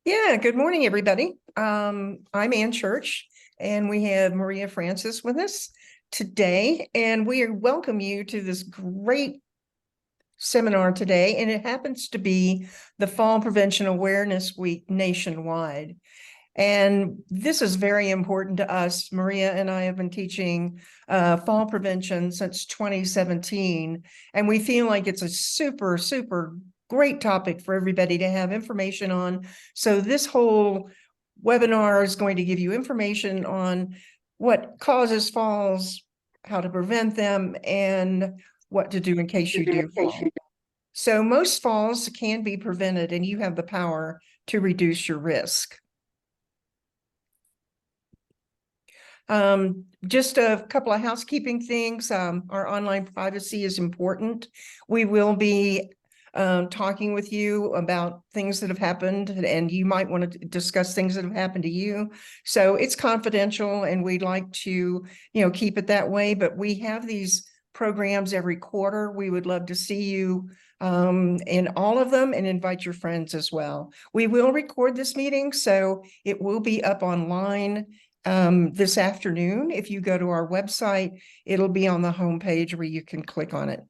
Yeah, good morning, everybody. I'm Ann Church, and we have Maria Francis with us today, and we welcome you to this great seminar today, and it happens to be the Fall Prevention Awareness Week nationwide. And this is very important to us. Maria and I have been teaching fall prevention since 2017, and we feel like it's a super, super great topic for everybody to have information on. So this whole webinar is going to give you information on what causes falls, how to prevent them, and what to do in case you do fall. So most falls can be prevented, and you have the power to reduce your risk. Just a couple of housekeeping things. Our online privacy is important. We will be talking with you about things that have happened, and you might want to discuss things that have happened to you. So it's confidential, and we'd like to, keep it that way. But we have these programs every quarter. We would love to see you in all of them and invite your friends as well. We will record this meeting, so it will be up online this afternoon. If you go to our website, it'll be on the homepage where you can click on it.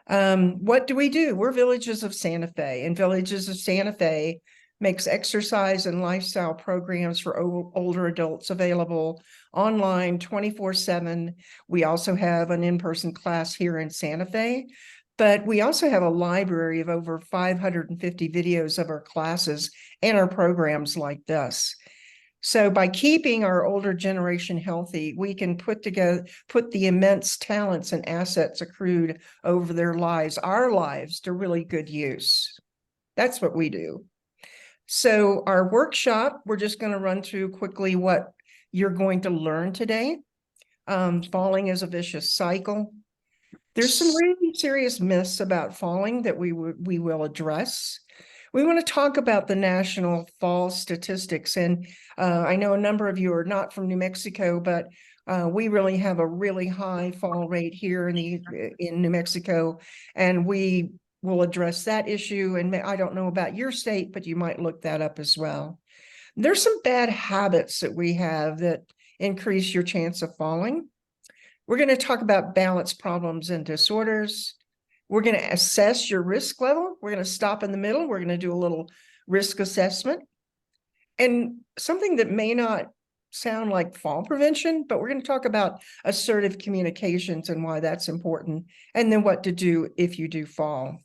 What do we do? We're Villages of Santa Fe, and Villages of Santa Fe makes exercise and lifestyle programs for older adults available online 24/7. We also have an in-person class here in Santa Fe, but we also have a library of over 550 videos of our classes and our programs like this. So by keeping our older generation healthy, we can put the immense talents and assets accrued over their lives, our lives, to really good use. That's what we do. So our workshop, we're just going to run through quickly what you're going to learn today. Falling is a vicious cycle. There's some really serious myths about falling that we will address. We want to talk about the national fall statistics, and I know a number of you are not from New Mexico, but we really have a really high fall rate here in New Mexico, and we will address that issue. And I don't know about your state, but you might look that up as well. There's some bad habits that we have that increase your chance of falling. We're going to talk about balance problems and disorders. We're going to assess your risk level. We're going to stop in the middle. We're going to do a little risk assessment. And something that may not sound like fall prevention, but we're going to talk about assertive communications and why that's important, and then what to do if you do fall.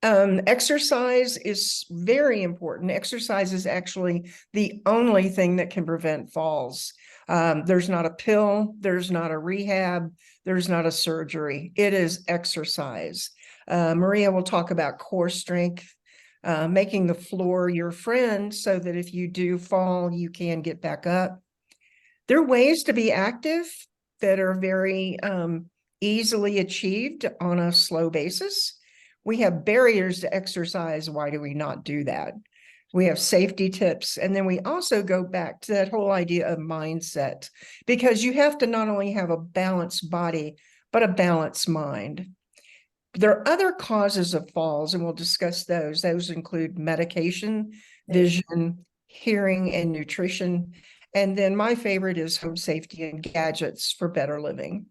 Exercise is very important. Exercise is actually the only thing that can prevent falls. There's not a pill, there's not a rehab, there's not a surgery. It is exercise. Maria will talk about core strength, making the floor your friend so that if you do fall, you can get back up. There are ways to be active that are very easily achieved on a slow basis. We have barriers to exercise. Why do we not do that? We have safety tips. And then we also go back to that whole idea of mindset, because you have to not only have a balanced body, but a balanced mind. There are other causes of falls, and we'll discuss those. Those include medication, vision, hearing, and nutrition. And then my favorite is home safety and gadgets for better living.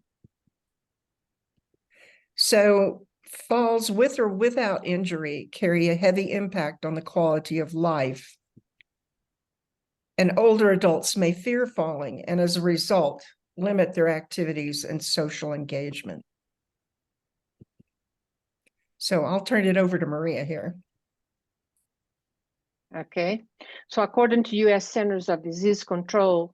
So falls with or without injury carry a heavy impact on the quality of life. And older adults may fear falling, and as a result, limit their activities and social engagement. So I'll turn it over to Maria here. Okay, so according to U.S. Centers of Disease Control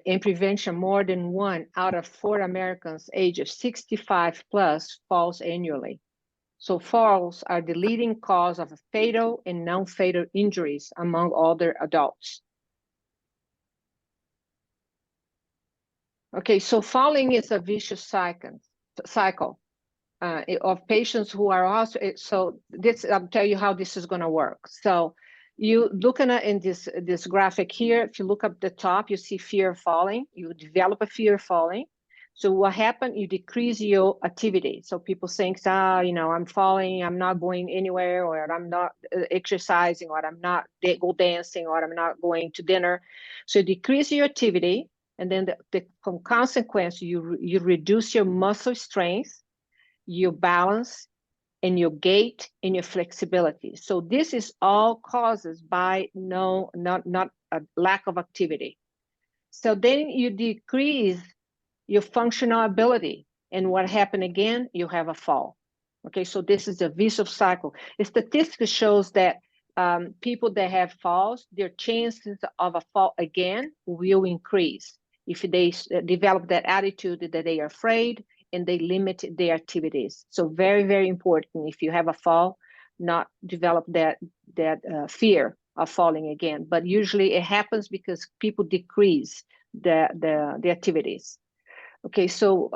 and Prevention, more than 1 out of 4 Americans aged 65 plus falls annually. So falls are the leading cause of fatal and non-fatal injuries among older adults. Okay, so falling is a vicious cycle of patients who are also, so this, I'll tell you how this is gonna work. So you looking at in this graphic here, if you look up the top, you see fear of falling. You develop a fear of falling. So what happened? You decrease your activity. So people think, I'm falling, I'm not going anywhere, or I'm not exercising, or I'm not go dancing, or I'm not going to dinner. So you decrease your activity, and then the consequence, you reduce your muscle strength, your balance, and your gait and your flexibility. So this is all causes by not a lack of activity. So then you decrease your functional ability. And what happened again? You have a fall. Okay, so this is a vicious cycle. The statistics shows that people that have falls, their chances of a fall again will increase if they develop that attitude that they are afraid and they limit their activities. So very, very important, if you have a fall, not develop that fear of falling again. But usually it happens because people decrease the activities. Okay, so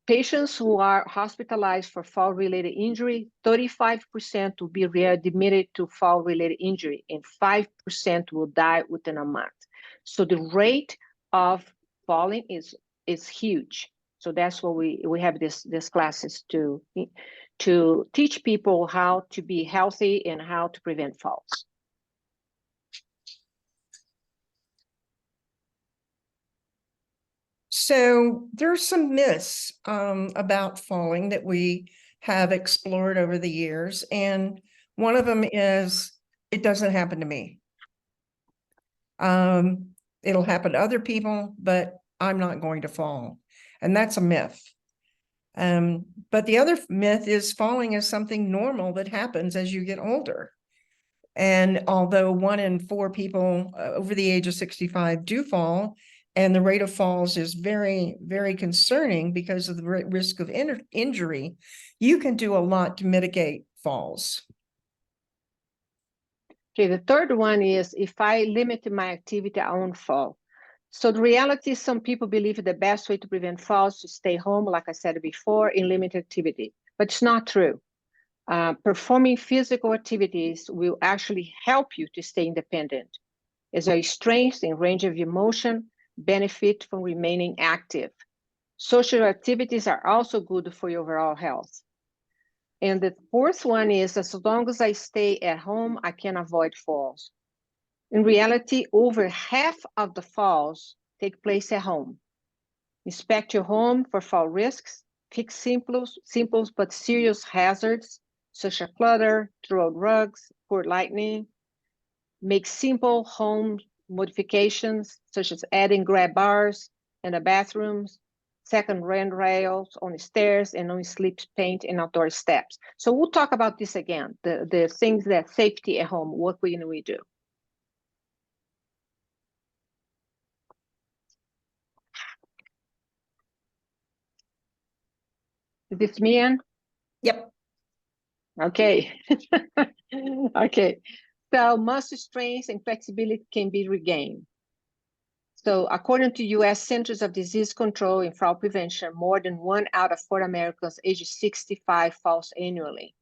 patients who are hospitalized for fall-related injury, 35% will be readmitted to fall-related injury, and 5% will die within a month. So the rate of falling is huge. So that's what we have this classes to teach people how to be healthy and how to prevent falls. So there's some myths about falling that we have explored over the years. And one of them is, it doesn't happen to me. It'll happen to other people, but I'm not going to fall. And that's a myth. But the other myth is falling is something normal that happens as you get older. And although 1 in 4 people over the age of 65 do fall, and the rate of falls is very, very concerning because of the risk of injury, you can do a lot to mitigate falls. Okay, the third one is, if I limit my activity, I won't fall. So the reality is, some people believe the best way to prevent falls is to stay home, like I said before, in limited activity. But it's not true. Performing physical activities will actually help you to stay independent, as your strength and range of motion benefit from remaining active. Social activities are also good for your overall health. And the fourth one is, as long as I stay at home, I can avoid falls. In reality, over half of the falls take place at home. Inspect your home for fall risks, pick simple but serious hazards, such as clutter, thrown rugs, poor lighting. Make simple home modifications, such as adding grab bars in the bathrooms, second rails on the stairs, and on slip paint and outdoor steps. So we'll talk about this again, the things that safety at home, what can we do? Is this me, Ann? Yep. Okay. Okay. So muscle strength and flexibility can be regained. So according to U.S. Centers of Disease Control and Fall Prevention, more than 1 out of 4 Americans aged 65 falls annually.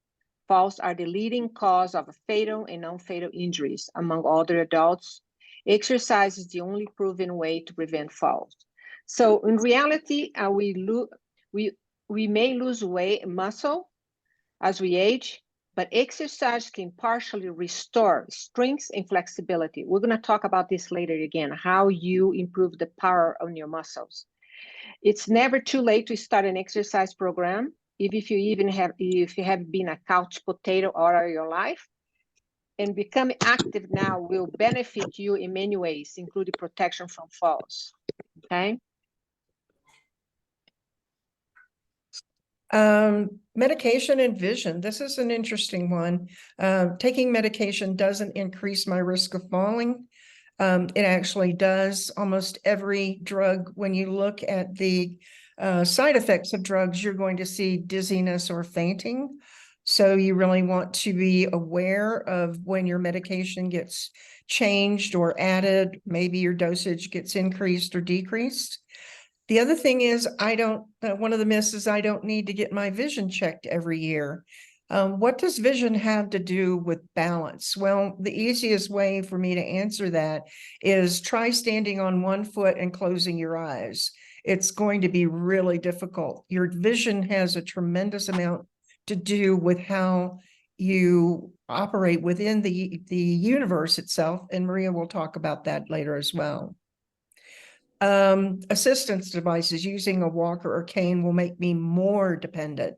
Falls are the leading cause of fatal and non-fatal injuries among older adults. Exercise is the only proven way to prevent falls. So in reality, we may lose weight, muscle as we age, but exercise can partially restore strength and flexibility. We're going to talk about this later again, how you improve the power on your muscles. It's never too late to start an exercise program, if you have been a couch potato all your life. And becoming active now will benefit you in many ways, including protection from falls. Okay. Medication and vision. This is an interesting one. Taking medication doesn't increase my risk of falling. It actually does. Almost every drug, when you look at the side effects of drugs, you're going to see dizziness or fainting. So you really want to be aware of when your medication gets changed or added, maybe your dosage gets increased or decreased. The other thing is, one of the myths is I don't need to get my vision checked every year. What does vision have to do with balance? Well, the easiest way for me to answer that is try standing on one foot and closing your eyes. it's going to be really difficult. Your vision has a tremendous amount to do with how you operate within the universe itself, and Maria will talk about that later as well. Assistance devices, using a walker or cane will make me more dependent.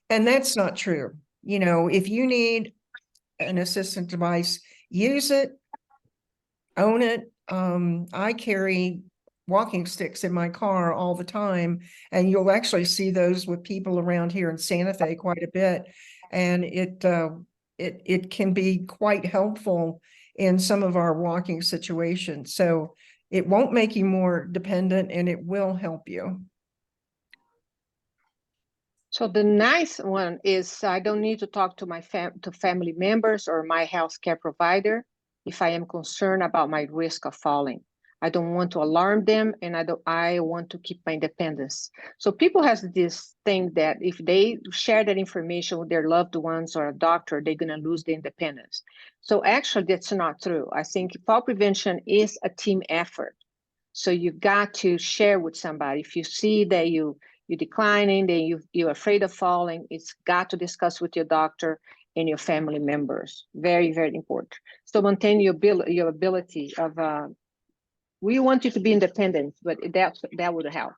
And that's not true. You know, if you need an assistant device, use it, own it. I carry walking sticks in my car all the time, and you'll actually see those with people around here in Santa Fe quite a bit. And it can be quite helpful in some of our walking situations. So it won't make you more dependent, and it will help you. So the nice one is I don't need to talk to my family members or my healthcare provider if I am concerned about my risk of falling. I don't want to alarm them, and I want to keep my independence. So people has this thing that if they share that information with their loved ones or a doctor, they're going to lose the independence. So actually, that's not true. I think fall prevention is a team effort. So you got to share with somebody. If you see that you're declining, then you're afraid of falling, it's got to discuss with your doctor and your family members. Very, very important. So maintain your ability of, we want you to be independent, but that would help,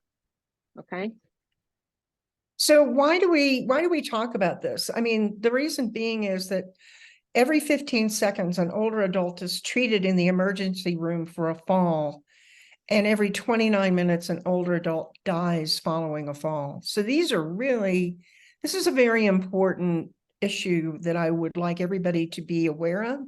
okay? So why do we talk about this? I mean, the reason being is that every 15 seconds, an older adult is treated in the emergency room for a fall, and every 29 minutes, an older adult dies following a fall. So this is a very important issue that I would like everybody to be aware of.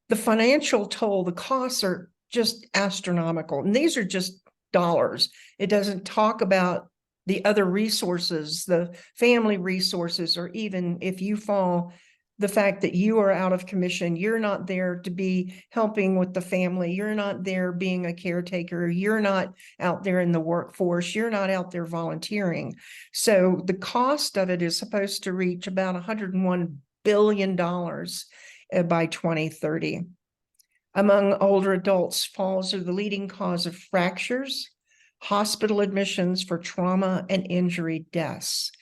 The financial toll, the costs are just astronomical, and these are just dollars. It doesn't talk about the other resources, the family resources, or even if you fall, the fact that you are out of commission, you're not there to be helping with the family, you're not there being a caretaker, you're not out there in the workforce, you're not out there volunteering. So the cost of it is supposed to reach about $101 billion by 2030. Among older adults, falls are the leading cause of fractures, hospital admissions for trauma and injury deaths.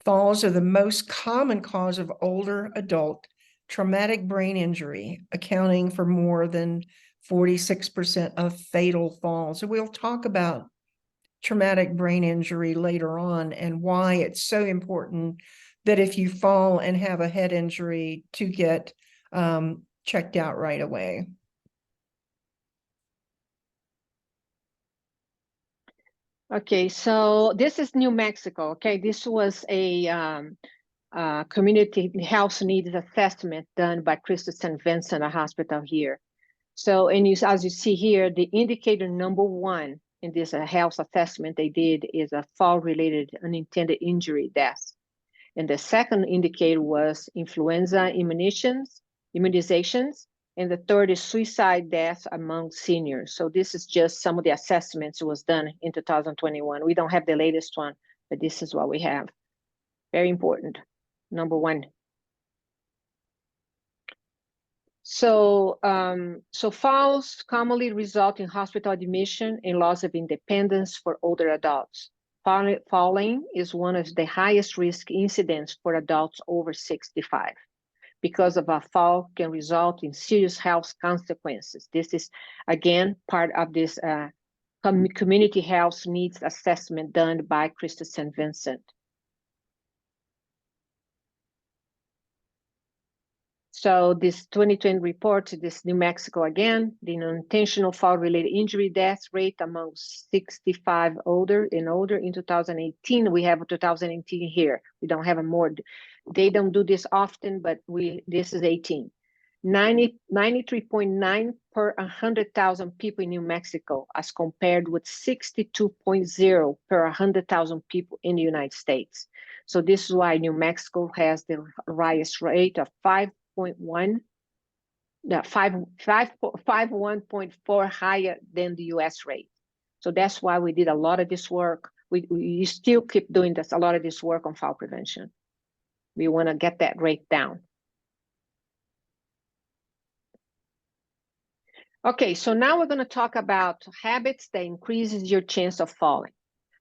Falls are the most common cause of older adult traumatic brain injury, accounting for more than 46% of fatal falls. So we'll talk about traumatic brain injury later on and why it's so important that if you fall and have a head injury to get checked out right away. Okay, so this is New Mexico. Okay, this was a community health needs assessment done by Christ St. Vincent, a hospital here. So, and as you see here, the indicator number one in this health assessment they did is a fall-related unintended injury death. And the second indicator was influenza immunizations, and the third is suicide deaths among seniors. So this is just some of the assessments that was done in 2021. We don't have the latest one, but this is what we have. Very important, number one. So, so falls commonly result in hospital admission and loss of independence for older adults. Falling is one of the highest risk incidents for adults over 65. Because of a fall can result in serious health consequences. This is, again, part of this community health needs assessment done by Christ St. Vincent. So this 2020 report, this New Mexico again, the unintentional fall-related injury death rate among 65 older and older in 2018. We have 2018 here. We don't have a more. They don't do this often, but this is 18. 93.9 per 100,000 people in New Mexico, as compared with 62.0 per 100,000 people in the United States. So this is why New Mexico has the highest rate of 51.4 higher than the US rate. So that's why we did a lot of this work. We still keep doing a lot of this work on fall prevention. We want to get that rate down. Okay, so now we're going to talk about habits that increases your chance of falling.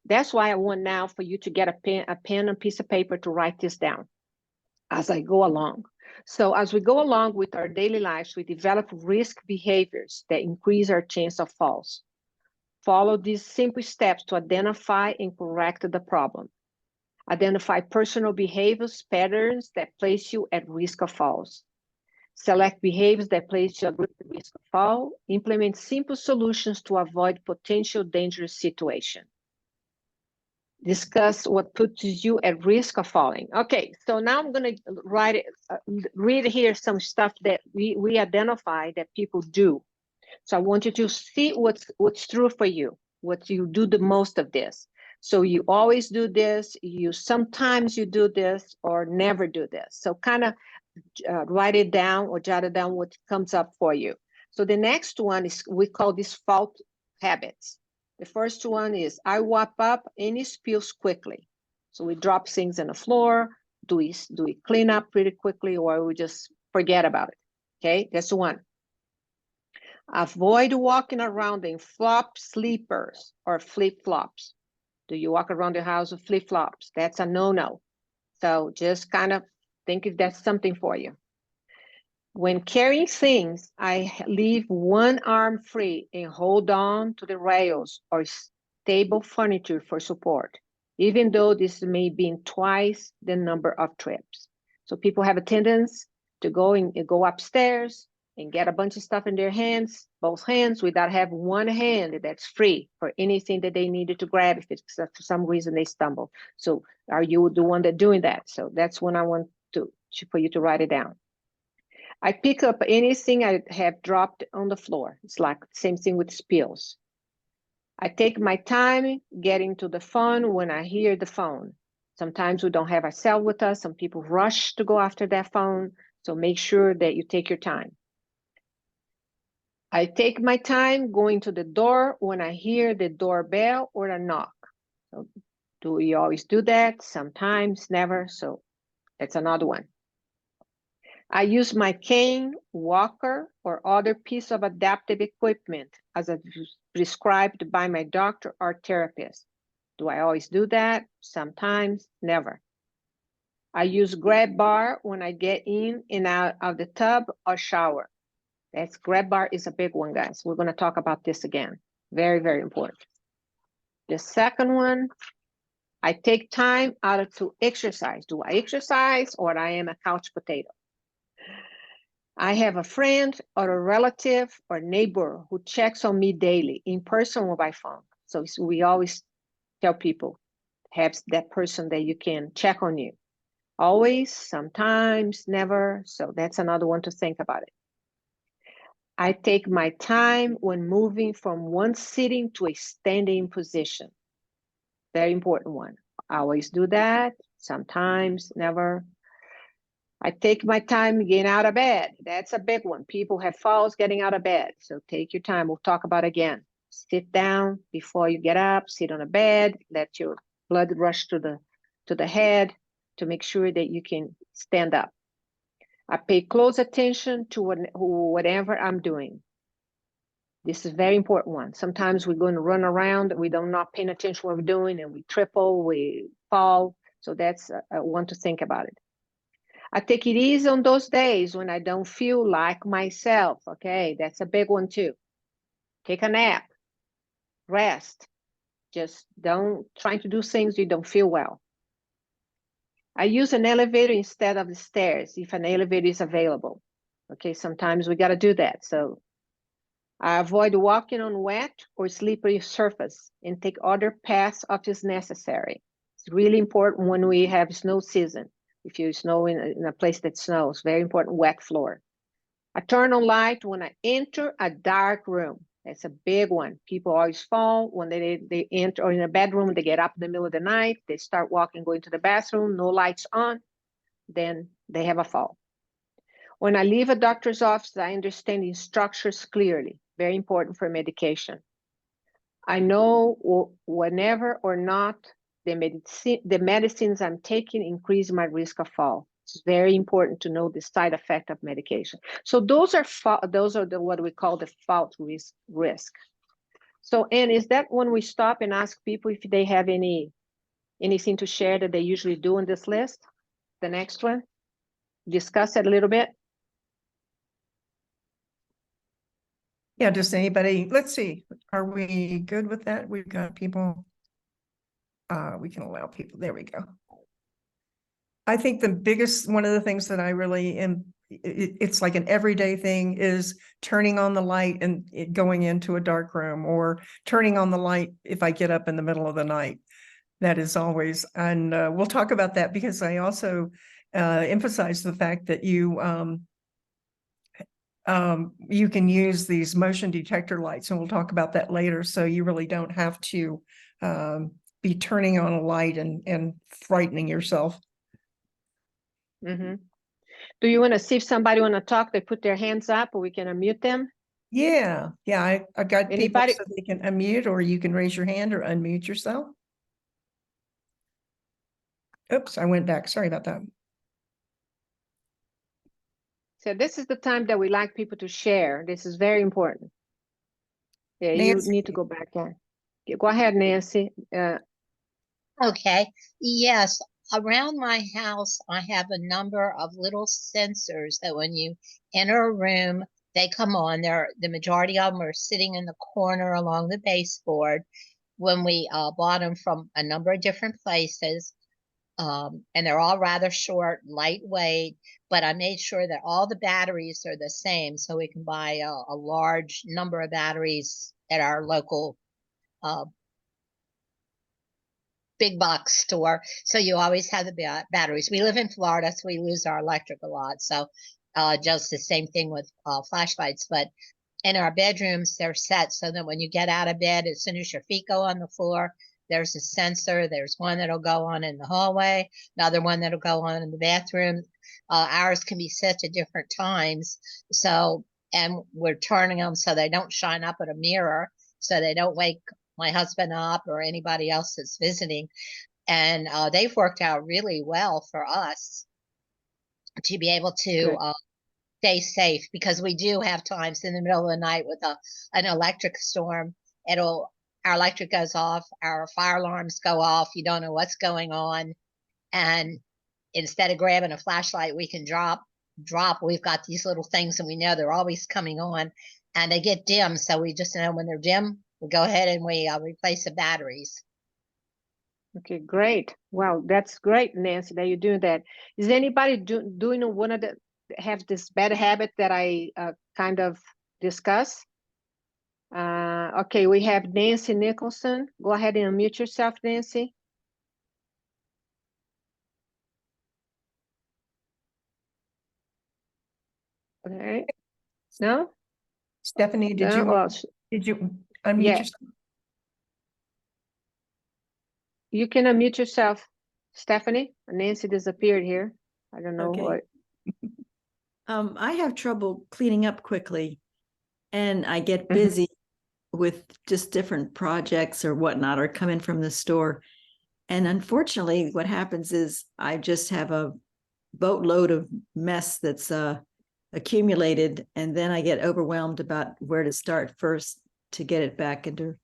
That's why I want now for you to get a pen and piece of paper to write this down as I go along. So as we go along with our daily lives, we develop risk behaviors that increase our chance of falls. Follow these simple steps to identify and correct the problem. Identify personal behaviors, patterns that place you at risk of falls. Select behaviors that place you at risk of fall. Implement simple solutions to avoid potential dangerous situations. Discuss what puts you at risk of falling. Okay, so now I'm going to read here some stuff that we identify that people do. So I want you to see what's true for you, what you do the most of this. So you always do this, sometimes you do this, or never do this. So kind of write it down or jot it down what comes up for you. So the next one is, we call this fault habits. The first one is, I wipe up any spills quickly. So we drop things on the floor. Do we clean up pretty quickly, or we just forget about it? Okay, that's one. Avoid walking around in flop sleepers or flip-flops. Do you walk around the house with flip-flops? That's a no-no. So just kind of think if that's something for you. When carrying things, I leave one arm free and hold on to the rails or stable furniture for support, even though this may be twice the number of trips. So people have a tendency to go upstairs and get a bunch of stuff in their hands, both hands, without having one hand that's free for anything that they needed to grab if it's for some reason they stumble. So are you the one that's doing that? So that's when I want for you to write it down. I pick up anything I have dropped on the floor. It's like the same thing with spills. I take my time getting to the phone when I hear the phone. Sometimes we don't have our cell with us. Some people rush to go after that phone. So make sure that you take your time. I take my time going to the door when I hear the doorbell or a knock. So do we always do that? Sometimes, never. So that's another one. I use my cane, walker, or other piece of adaptive equipment as prescribed by my doctor or therapist. Do I always do that? Sometimes, never. I use grab bar when I get in and out of the tub or shower. That's grab bar is a big one, guys. We're going to talk about this again. Very, very important. The second one, I take time out to exercise. Do I exercise, or I am a couch potato? I have a friend or a relative or neighbor who checks on me daily, in person or by phone. So we always tell people, have that person that you can check on you. Always, sometimes, never. So that's another one to think about it. I take my time when moving from one sitting to a standing position. Very important one. I always do that. Sometimes, never. I take my time getting out of bed. That's a big one. People have falls getting out of bed. So take your time. We'll talk about it again. Sit down before you get up. Sit on a bed. Let your blood rush to the head to make sure that you can stand up. I pay close attention to whatever I'm doing. This is a very important one. Sometimes we're going to run around. We don't not paying attention to what we're doing, and we triple, we fall. So that's one to think about it. I take it easy on those days when I don't feel like myself. Okay, that's a big one too. Take a nap, rest. Just don't try to do things you don't feel well. I use an elevator instead of the stairs if an elevator is available. Okay, sometimes we got to do that. So I avoid walking on wet or slippery surface and take other paths if it's necessary. It's really important when we have snow season. If you snow in a place that snows, very important, wet floor. I turn on light when I enter a dark room. That's a big one. People always fall when they enter, or in a bedroom, they get up in the middle of the night, they start walking, going to the bathroom, no lights on, then they have a fall. When I leave a doctor's office, I understand the instructions clearly. Very important for medication. I know whenever or not the medicines I'm taking increase my risk of fall. It's very important to know the side effect of medication. So those are what we call the fault risk. So, and is that when we stop and ask people if they have anything to share that they usually do on this list? The next one, discuss it a little bit. Yeah, does anybody, let's see, are we good with that? We've got people. We can allow people, there we go. I think the biggest, one of the things that I really am, it's like an everyday thing, is turning on the light and going into a dark room, or turning on the light if I get up in the middle of the night. That is always, and we'll talk about that, because I also emphasize the fact that you can use these motion detector lights, and we'll talk about that later. So you really don't have to be turning on a light and frightening yourself. Mm-hmm. Do you want to see if somebody want to talk? They put their hands up, or we can unmute them. Yeah, I got Anybody? people so they can unmute, or you can raise your hand or unmute yourself. Oops, I went back. Sorry about that. So this is the time that we like people to share. This is very important. Yeah, Nancy. you need to go back in. Go ahead, Nancy. Okay, yes, around my house, I have a number of little sensors that when you enter a room, they come on. The majority of them are sitting in the corner along the baseboard. When we bought them from a number of different places, and they're all rather short, lightweight, but I made sure that all the batteries are the same, so we can buy a large number of batteries at our local big box store. So you always have the batteries. We live in Florida, so we lose our electric a lot. So just the same thing with flashlights. But in our bedrooms, they're set so that when you get out of bed, as soon as your feet go on the floor, there's a sensor. There's one that'll go on in the hallway, another one that'll go on in the bathroom. Ours can be set to different times. So, and we're turning them so they don't shine up at a mirror, so they don't wake my husband up or anybody else that's visiting. And they've worked out really well for us to be able to stay safe, because we do have times in the middle of the night with an electric storm. Our electric goes off, our fire alarms go off, you don't know what's going on. And instead of grabbing a flashlight, we can drop. We've got these little things and we know they're always coming on, and they get dim. So we just know when they're dim, we go ahead and we replace the batteries. Okay, great. Wow, that's great, Nancy, that you're doing that. Is anybody doing one of the have this bad habit that I kind of discuss? Okay, we have Nancy Nicholson. Go ahead and unmute yourself, Nancy. All right. No? Stephanie, did you unmute yeah. yourself? You can unmute yourself, Stephanie. Nancy disappeared here. I don't know Okay. what. I have trouble cleaning up quickly, and I get busy with just different projects or whatnot, or come in from the store. And unfortunately, what happens is I just have a boatload of mess that's accumulated, and then I get overwhelmed about where to start first to get it back into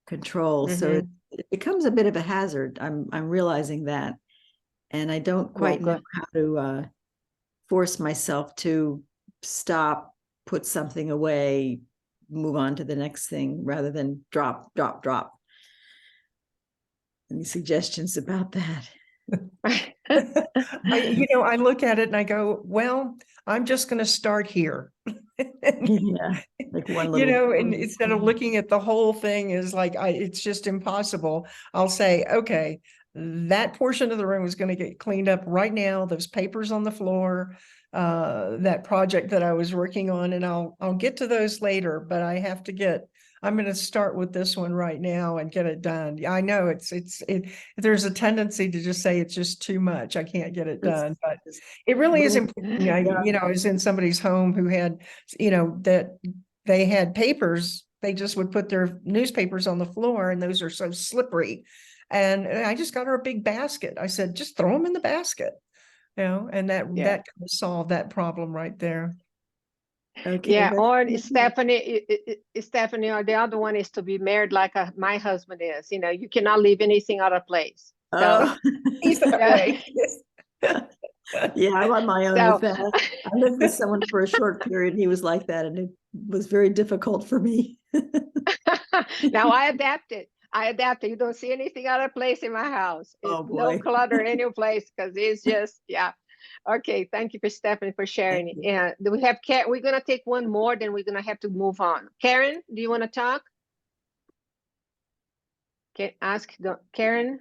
control. So it becomes a bit of a hazard. I'm realizing that, and I don't quite know how to force myself to stop, put something away, move on to the next thing, rather than drop. Any suggestions about that? I look at it and I go, well, I'm just going to start here. Yeah, like one little, and instead of looking at the whole thing is like, it's just impossible. I'll say, okay, that portion of the room is going to get cleaned up right now. Those papers on the floor, that project that I was working on, and I'll get to those later, but I'm going to start with this one right now and get it done. I know there's a tendency to just say it's just too much. I can't get it done, but it really is important. I was in somebody's home who had, that they had papers. They just would put their newspapers on the floor, and those are so slippery. And I just got her a big basket. I said, just throw them in the basket. and that Yeah. that can solve that problem right there. Okay. Yeah, let's or see. Stephanie, or the other one is to be married like my husband is. You know, you cannot leave anything out of place. So, Oh. He's that Yeah. way. Yeah, I'm on my own so with that. I lived with someone for a short period. He was like that, and it was very difficult for me. now I adapted. I adapted. You don't see anything out of place in my house. Oh, No boy. clutter in your place because it's just, yeah. Okay, thank you for Stephanie for sharing it. you. Yeah, do we have we're gonna take one more, then we're gonna have to move on. Karen, do you want to talk? Okay, ask Karen.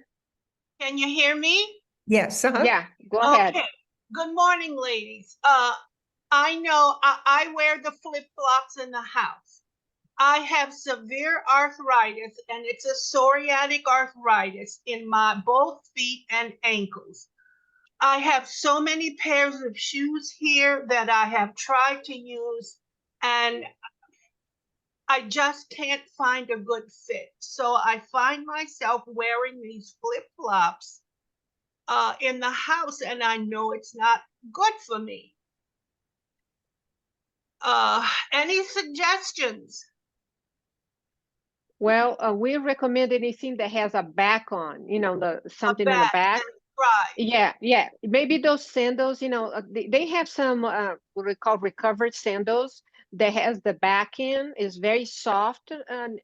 Can you hear me? Yes, Yeah, go ahead. Okay. Good morning, ladies. I know I wear the flip-flops in the house. I have severe arthritis, and it's a psoriatic arthritis in my both feet and ankles. I have so many pairs of shoes here that I have tried to use, and I just can't find a good fit. So I find myself wearing these flip-flops in the house, and I know it's not good for me. Any suggestions? Well, we recommend anything that has a back on, you know, something on the Back, back. right. Yeah. Maybe those sandals, you know, they have some what we call recovered sandals that has the back end is very soft. And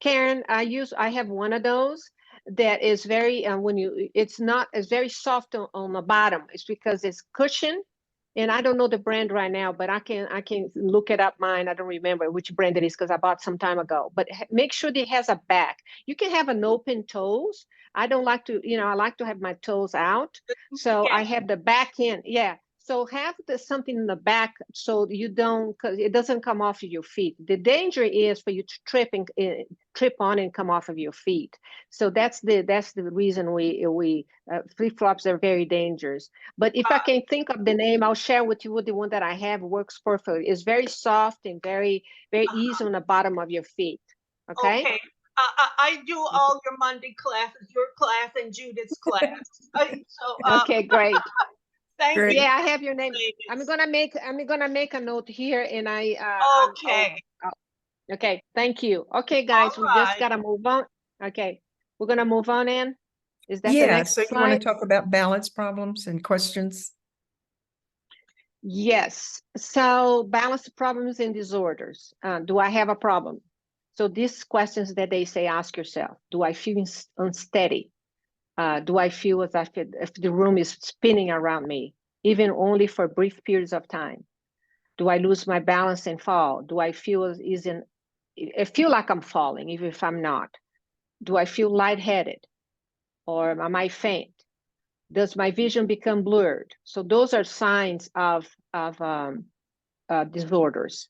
Karen, I have one of those that is very it's very soft on the bottom. It's because it's cushioned. And I don't know the brand right now, but I can look it up mine. I don't remember which brand it is because I bought some time ago. But make sure it has a back. You can have an open toes. I don't like to, I like to have my toes out. So Yeah. I have the back end. Yeah. So have something in the back so you don't, because it doesn't come off of your feet. The danger is for you to trip on and come off of your feet. So that's the reason we flip flops are very dangerous. But if I can think of the name, I'll share with you what the one that I have works perfectly. It's very soft and very easy on the bottom of your feet. Okay. Okay. I do all your Monday classes, your class and Judith's class. Okay, great. Thank Great. you. Yeah, I have your name. ladies. I'm gonna make a note here, and Okay. okay. Thank you. Okay, guys, we just right. gotta move on. Okay, we're gonna move on. In is that the Yeah, next so you want to slide? talk about balance problems and questions? Yes. So balance problems and disorders. Do I have a problem? So these questions that they say, ask yourself: do I feel unsteady? Do I feel as if the room is spinning around me, even only for brief periods of time? Do I lose my balance and fall? Do I feel I feel like I'm falling, even if I'm not? Do I feel lightheaded, or am I faint? Does my vision become blurred? So those are signs of disorders.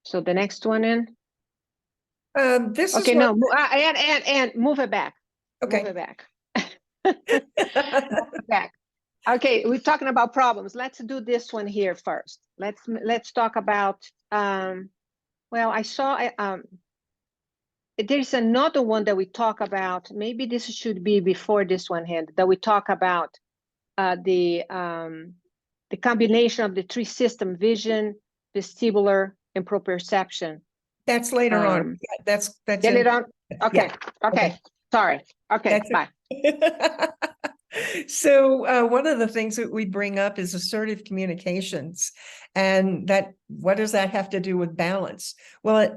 So the next one in. This is Okay, what, no, and move it back. Move okay. it back. Move it back. Okay, we're talking about problems. Let's do this one here first. Let's talk about. Well, I saw. There's another one that we talk about. Maybe this should be before this one hand that we talk about the combination of the three system: vision, vestibular, and proprioception. That's later on. Yeah, that's Get it in, on? Okay. yeah. Okay. Sorry. Okay. That's Bye. So one of the things that we bring up is assertive communications, and what does that have to do with balance? Well,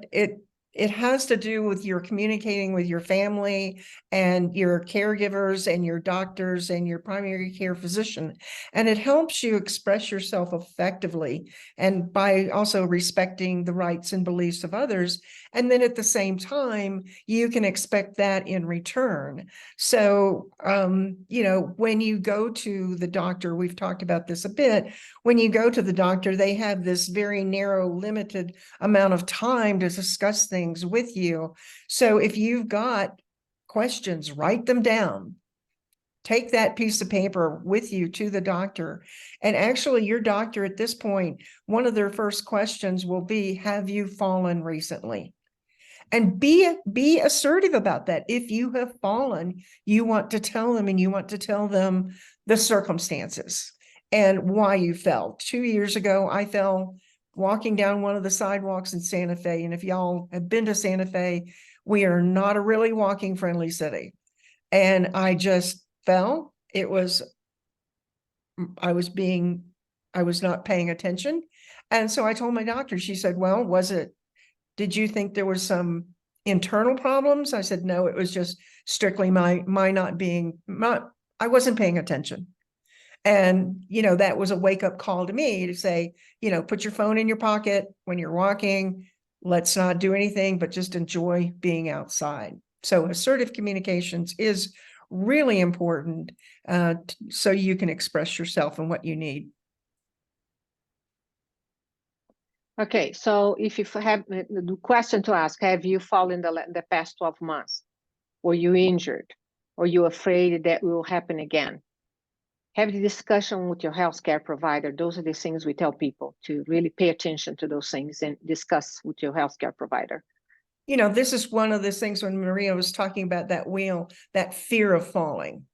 it has to do with your communicating with your family and your caregivers and your doctors and your primary care physician. And it helps you express yourself effectively, and by also respecting the rights and beliefs of others. And then at the same time, you can expect that in return. So, when you go to the doctor, we've talked about this a bit, when you go to the doctor, they have this very narrow, limited amount of time to discuss things with you. So if you've got questions, write them down. Take that piece of paper with you to the doctor. And actually, your doctor at this point, one of their first questions will be, have you fallen recently? And be assertive about that. If you have fallen, you want to tell them, and you want to tell them the circumstances and why you fell. 2 years ago, I fell walking down one of the sidewalks in Santa Fe. And if y'all have been to Santa Fe, we are not a really walking friendly city. And I just fell. I was not paying attention. And so I told my doctor, she said, well, did you think there was some internal problems? I said, no, it was just strictly my I wasn't paying attention. And, that was a wake up call to me to say, put your phone in your pocket when you're walking. Let's not do anything, but just enjoy being outside. So assertive communications is really important, so you can express yourself and what you need. Okay, so if you have the question to ask, have you fallen the past 12 months? Were you injured? Or you afraid that will happen again? Have the discussion with your healthcare provider. Those are the things we tell people to really pay attention to those things and discuss with your healthcare provider. This is one of the things when Maria was talking about that wheel, that fear of falling.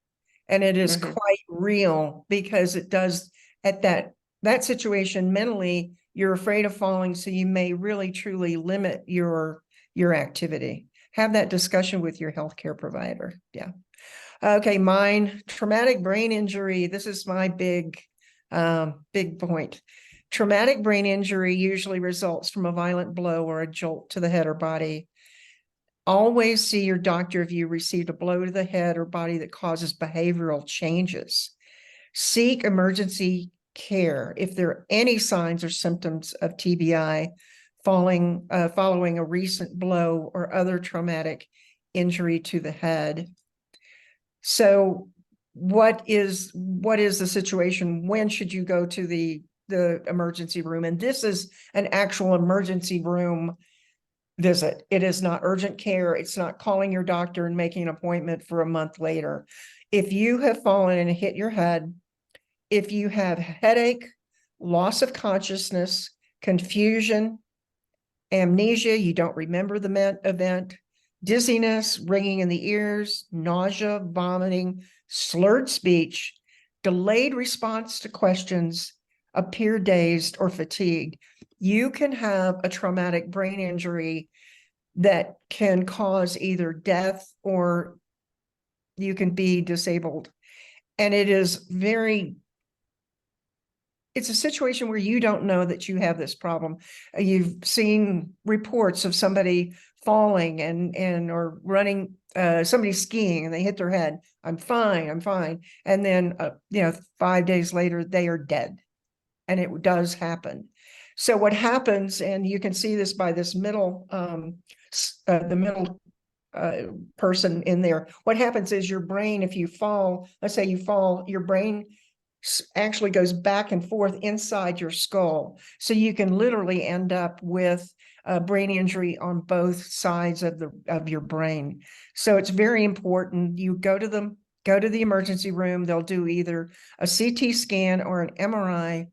And it is quite real, because it does at that situation mentally, you're afraid of falling. So you may really truly limit your activity. Have that discussion with your healthcare provider. Yeah. Okay. Mine, traumatic brain injury. This is my big point. Traumatic brain injury usually results from a violent blow or a jolt to the head or body. Always see your doctor if you received a blow to the head or body that causes behavioral changes. Seek emergency care if there are any signs or symptoms of TBI following a recent blow or other traumatic injury to the head. So what is the situation? When should you go to the emergency room? And this is an actual emergency room visit. It is not urgent care. It's not calling your doctor and making an appointment for a month later. If you have fallen and hit your head, if you have headache, loss of consciousness, confusion, amnesia, you don't remember the event, dizziness, ringing in the ears, nausea, vomiting, slurred speech, delayed response to questions, appear dazed or fatigued, you can have a traumatic brain injury that can cause either death or you can be disabled. And it's a situation where you don't know that you have this problem. You've seen reports of somebody falling or running, somebody skiing and they hit their head. I'm fine. And then, 5 days later, they are dead. And it does happen. So what happens, and you can see this by this middle, the middle person in there, what happens is your brain, if you fall, let's say you fall, your brain actually goes back and forth inside your skull. So you can literally end up with a brain injury on both sides of your brain. So it's very important. You go to the emergency room. They'll do either a CT scan or an MRI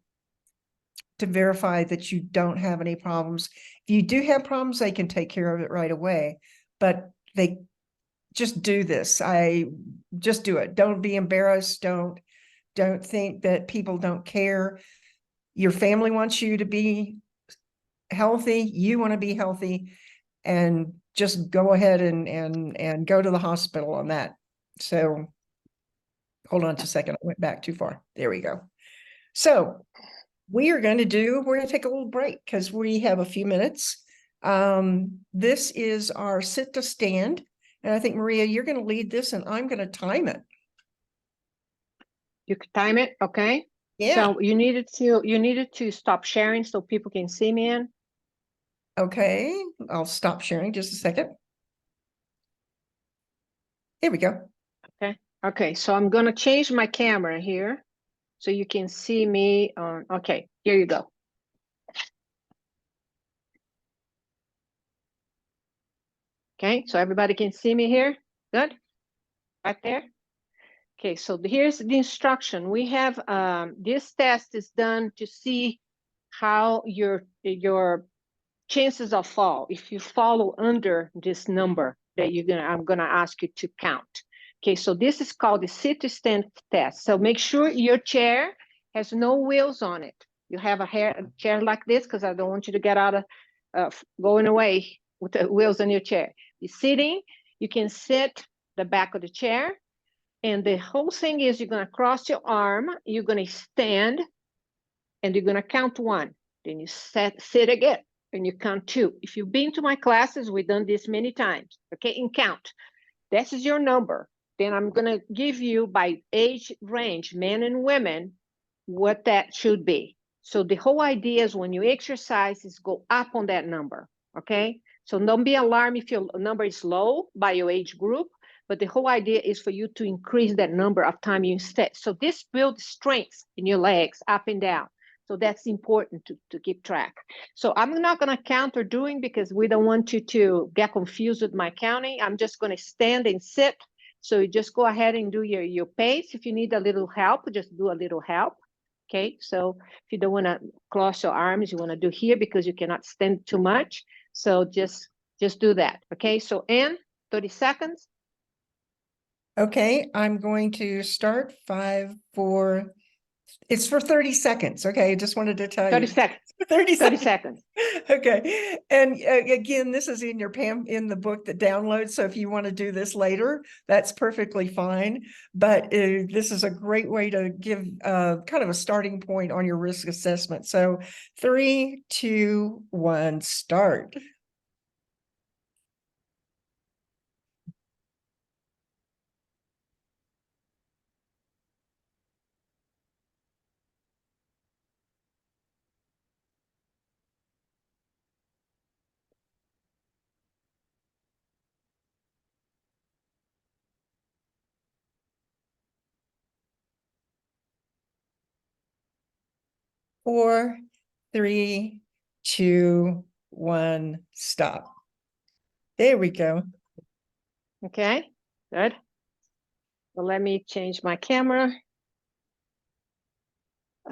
to verify that you don't have any problems. If you do have problems, they can take care of it right away, but they just do this. Just do it. Don't be embarrassed. Don't think that people don't care. Your family wants you to be healthy. You want to be healthy, and just go ahead and go to the hospital on that. So hold on just a second. I went back too far. There we go. So we're going to take a little break because we have a few minutes. This is our sit to stand. And I think, Maria, you're going to lead this and I'm going to time it. You can time it, okay? Yeah. So you needed to stop sharing so people can see me in. Okay, I'll stop sharing just a second. Here we go. Okay, so I'm going to change my camera here so you can see me on. Okay, here you go. Okay, so everybody can see me here. Good. Right there. Okay, so here's the instruction. We have this test is done to see how your chances of fall if you follow under this number that I'm gonna ask you to count. Okay, so this is called the sit to stand test. So make sure your chair has no wheels on it. You have a chair like this, because I don't want you to get out of going away with the wheels on your chair. You're sitting, you can sit the back of the chair, and the whole thing is you're gonna cross your arm, you're gonna stand, and you're gonna count 1. Then you sit again, and you count 2. If you've been to my classes, we've done this many times, okay? And count. This is your number. Then I'm gonna give you by age range, men and women, what that should be. So the whole idea is when you exercise is go up on that number, okay? So don't be alarmed if your number is low by your age group, but the whole idea is for you to increase that number of time you step. So this builds strength in your legs up and down. So that's important to keep track. So I'm not gonna count or doing because we don't want you to get confused with my counting. I'm just gonna stand and sit. So you just go ahead and do your pace. If you need a little help, just do a little help. Okay, so if you don't wanna cross your arms, you wanna do here because you cannot stand too much. So just do that, okay? So in 30 seconds. Okay, I'm going to start 5, 4. It's for 30 seconds. Okay, I just wanted to tell 30 you. seconds. 30 30 seconds. seconds. Okay. And again, this is in your in the book that downloads. So if you want to do this later, that's perfectly fine. But this is a great way to give kind of a starting point on your risk assessment. So 3, 2, 1, start. Four, 3, 2, 1, stop. There we go. Okay, good. So let me change my camera.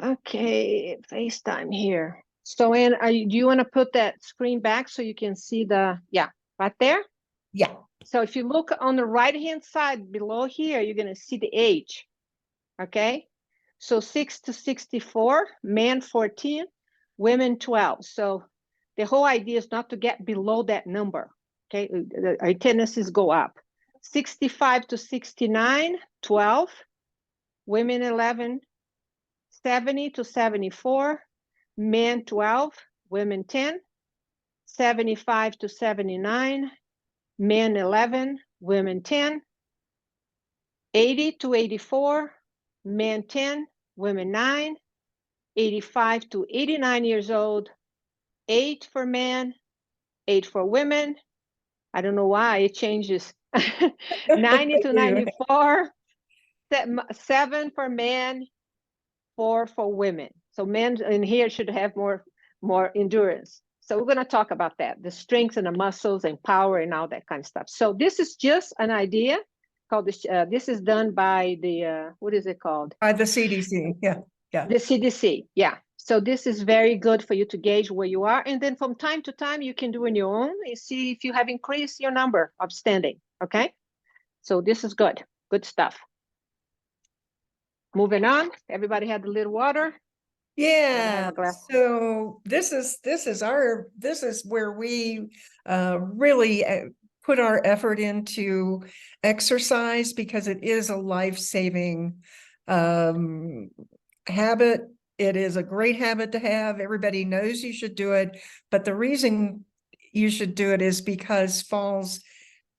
Okay, FaceTime here. So Ann, do you want to put that screen back so you can see yeah, right there? Yeah. So if you look on the right-hand side below here, you're going to see the age, okay? So 6 to 64, men 14, women 12. So the whole idea is not to get below that number, okay? Our tendencies go up. 65 to 69, 12, women 11, 70 to 74, men 12, women 10, 75 to 79, men 11, women 10, 80 to 84, men 10, women 9, 85 to 89 years old, 8 for men, 8 for women. I don't know why it changes. 90 to 94, 7 for men, 4 for women. So men in here should have more endurance. So we're going to talk about that, the strength and the muscles and power and all that kind of stuff. So this is just an idea called this. This is done by the what is it called? By the CDC. Yeah. Yeah. The CDC. Yeah. So this is very good for you to gauge where you are. And then from time to time, you can do on your own and see if you have increased your number of standing. Okay. So this is good. Good stuff. Moving on. Everybody had a little water. Yeah. So this is where we really put our effort into exercise because it is a life-saving habit. It is a great habit to have. Everybody knows you should do it, but the reason you should do it is because falls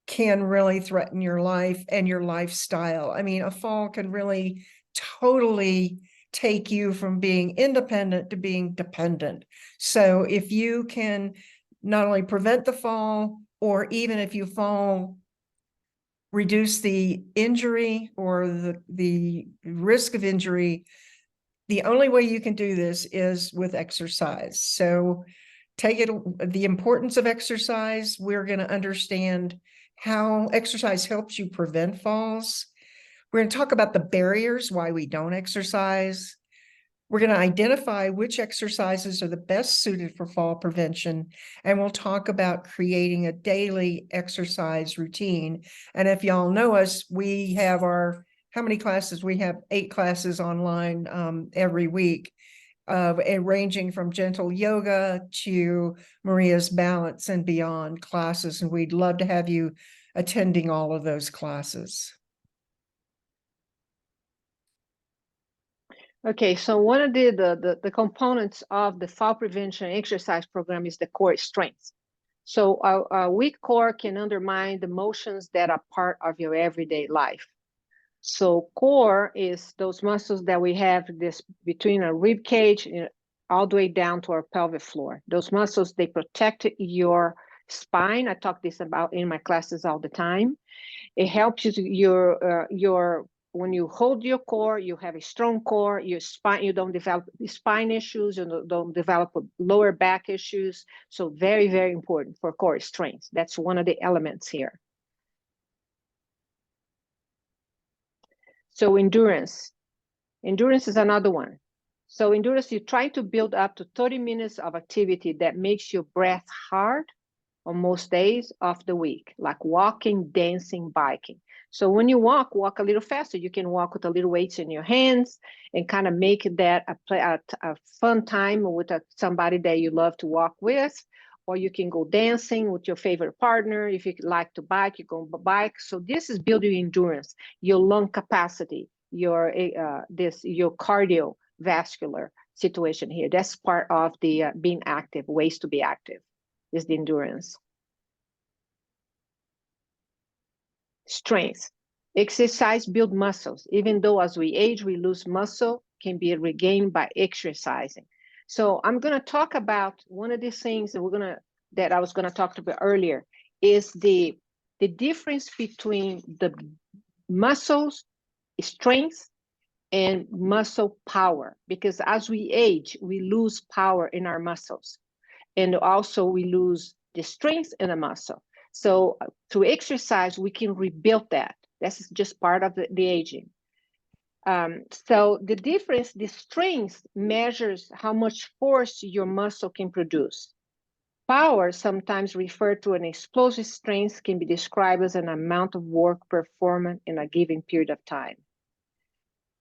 can really threaten your life and your lifestyle. I mean, a fall can really totally take you from being independent to being dependent. So if you can not only prevent the fall, or even if you fall, reduce the injury or the risk of injury, the only way you can do this is with exercise. So the importance of exercise. We're going to understand how exercise helps you prevent falls. We're going to talk about the barriers, why we don't exercise. We're going to identify which exercises are the best suited for fall prevention, and we'll talk about creating a daily exercise routine. And if y'all know us, we have how many classes? We have 8 classes online every week, ranging from gentle yoga to Maria's balance and beyond classes. And we'd love to have you attending all of those classes. Okay, so one of the components of the fall prevention exercise program is the core strength. So a weak core can undermine the motions that are part of your everyday life. So core is those muscles that we have this between a rib cage all the way down to our pelvic floor. Those muscles, they protect your spine. I talk this about in my classes all the time. It helps you to when you hold your core, you have a strong core, your spine, you don't develop spine issues, you don't develop lower back issues. So very, very important for core strength. That's one of the elements here. So endurance is another one. So endurance, you try to build up to 30 minutes of activity that makes your breath hard on most days of the week, like walking, dancing, biking. So when you walk a little faster. You can walk with a little weights in your hands and kind of make that a fun time with somebody that you love to walk with. Or you can go dancing with your favorite partner. If you like to bike, you go bike. So this is building endurance, your lung capacity, your cardiovascular situation here. That's part of the being active, ways to be active is the endurance. Strength. Exercise build muscles. Even though as we age, we lose muscle, can be regained by exercising. So I'm going to talk about one of these things that I was going to talk about earlier is the difference between the muscles strength and muscle power, because as we age, we lose power in our muscles. And also we lose the strength in the muscle. So through exercise, we can rebuild that. This is just part of the aging. So the difference, the strength measures how much force your muscle can produce. Power, sometimes referred to an explosive strength, can be described as an amount of work performed in a given period of time.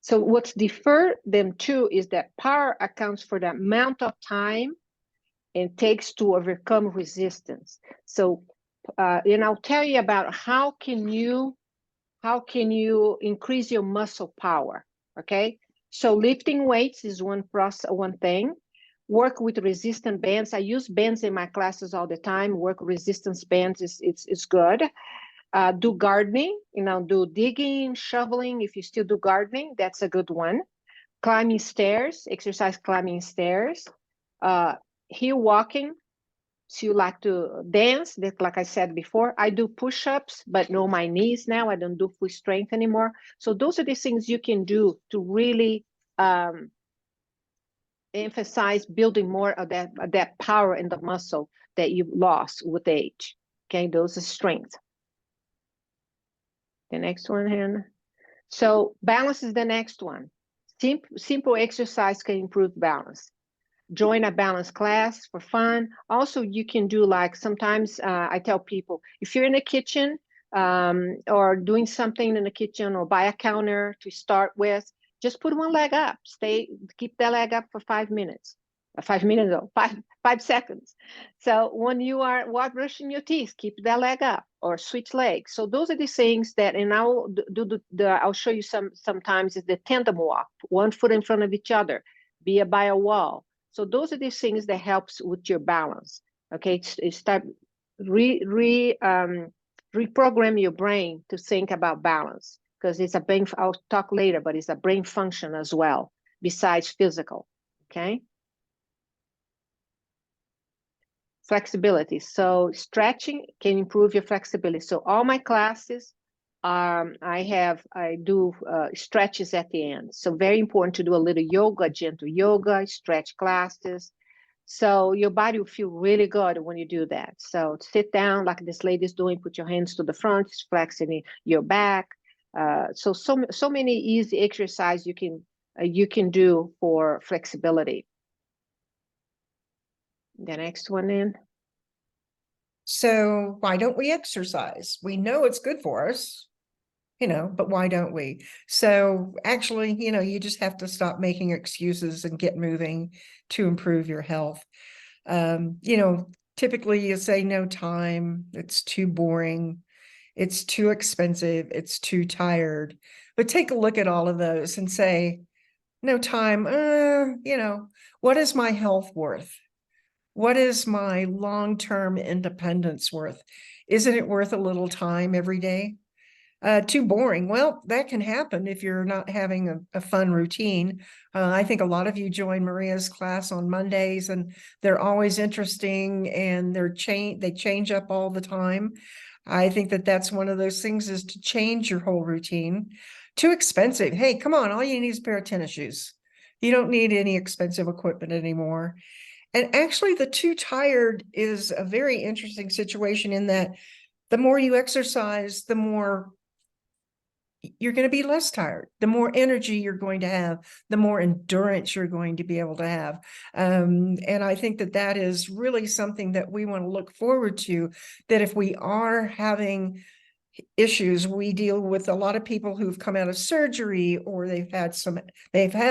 So what's differ them two is that power accounts for the amount of time it takes to overcome resistance. So, and I'll tell you about how can you increase your muscle power, okay? So lifting weights is one thing. Work with resistant bands. I use bands in my classes all the time. Work resistance bands is good. Do gardening, do digging, shoveling. If you still do gardening, that's a good one. Climbing stairs, exercise climbing stairs. Hill walking. So you like to dance, that like I said before, I do push-ups, but no, my knees now, I don't do full strength anymore. So those are the things you can do to really emphasize building more of that power in the muscle that you've lost with age. Okay, those are strength. The next one, Hannah. So balance is the next one. Simple exercise can improve balance. Join a balance class for fun. Also, you can do like sometimes I tell people, if you're in the kitchen or doing something in the kitchen or by a counter to start with, just put one leg up. Keep that leg up for 5 minutes. 5 minutes, though, 5 seconds. So when you are brushing your teeth, keep that leg up or switch legs. So those are the things that, and I'll I'll show you sometimes is the tandem walk, one foot in front of each other, be by a wall. So those are the things that helps with your balance. Okay, start reprogram your brain to think about balance, because it's a brain. I'll talk later, but it's a brain function as well besides physical. Okay. Flexibility. So stretching can improve your flexibility. So all my classes, I do stretches at the end. So very important to do a little yoga, gentle yoga, stretch classes. So your body will feel really good when you do that. So sit down like this lady's doing, put your hands to the front, flexing your back. So many easy exercise you can you can do for flexibility. The next one in. So why don't we exercise? We know it's good for us, but why don't we? So actually, you just have to stop making excuses and get moving to improve your health. Typically you say no time, it's too boring, it's too expensive, it's too tired. But take a look at all of those and say, no time, what is my health worth? What is my long-term independence worth? Isn't it worth a little time every day? Too boring. Well, that can happen if you're not having a fun routine. I think a lot of you join Maria's class on Mondays, and they're always interesting, and they change up all the time. I think that that's one of those things, is to change your whole routine. Too expensive. Hey, come on, all you need is a pair of tennis shoes. You don't need any expensive equipment anymore. And actually, the too tired is a very interesting situation, in that the more you exercise, the more you're going to be less tired, the more energy you're going to have, the more endurance you're going to be able to have. And I think that that is really something that we want to look forward to, that if we are having issues, we deal with a lot of people who've come out of surgery, or they've had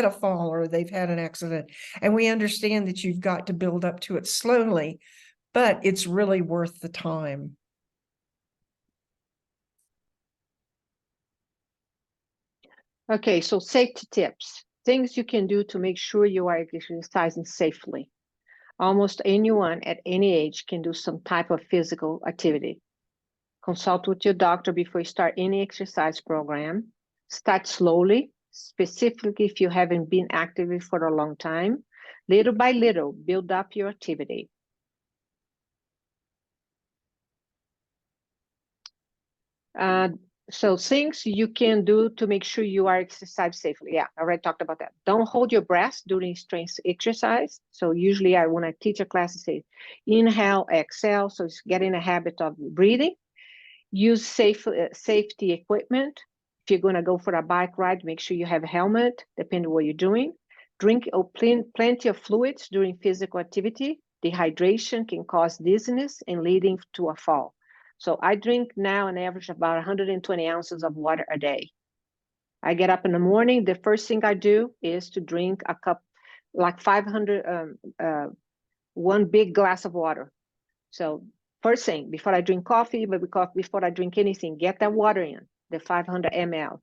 a fall, or they've had an accident. And we understand that you've got to build up to it slowly, but it's really worth the time. Okay, so safety tips, things you can do to make sure you are exercising safely. Almost anyone at any age can do some type of physical activity. Consult with your doctor before you start any exercise program. Start slowly, specifically if you haven't been active for a long time. Little by little, build up your activity. So things you can do to make sure you are exercise safely. Yeah, I already talked about that. Don't hold your breath during strength exercise. So usually when I teach a class, I say, inhale, exhale. So it's getting a habit of breathing. Use safety equipment. If you're gonna go for a bike ride, make sure you have a helmet, depending on what you're doing. Drink plenty of fluids during physical activity. Dehydration can cause dizziness and leading to a fall. So I drink now an average about 120 ounces of water a day. I get up in the morning, the first thing I do is to drink a cup, like 1 big glass of water. So first thing, before I drink coffee, but before I drink anything, get that water in, the 500 ml.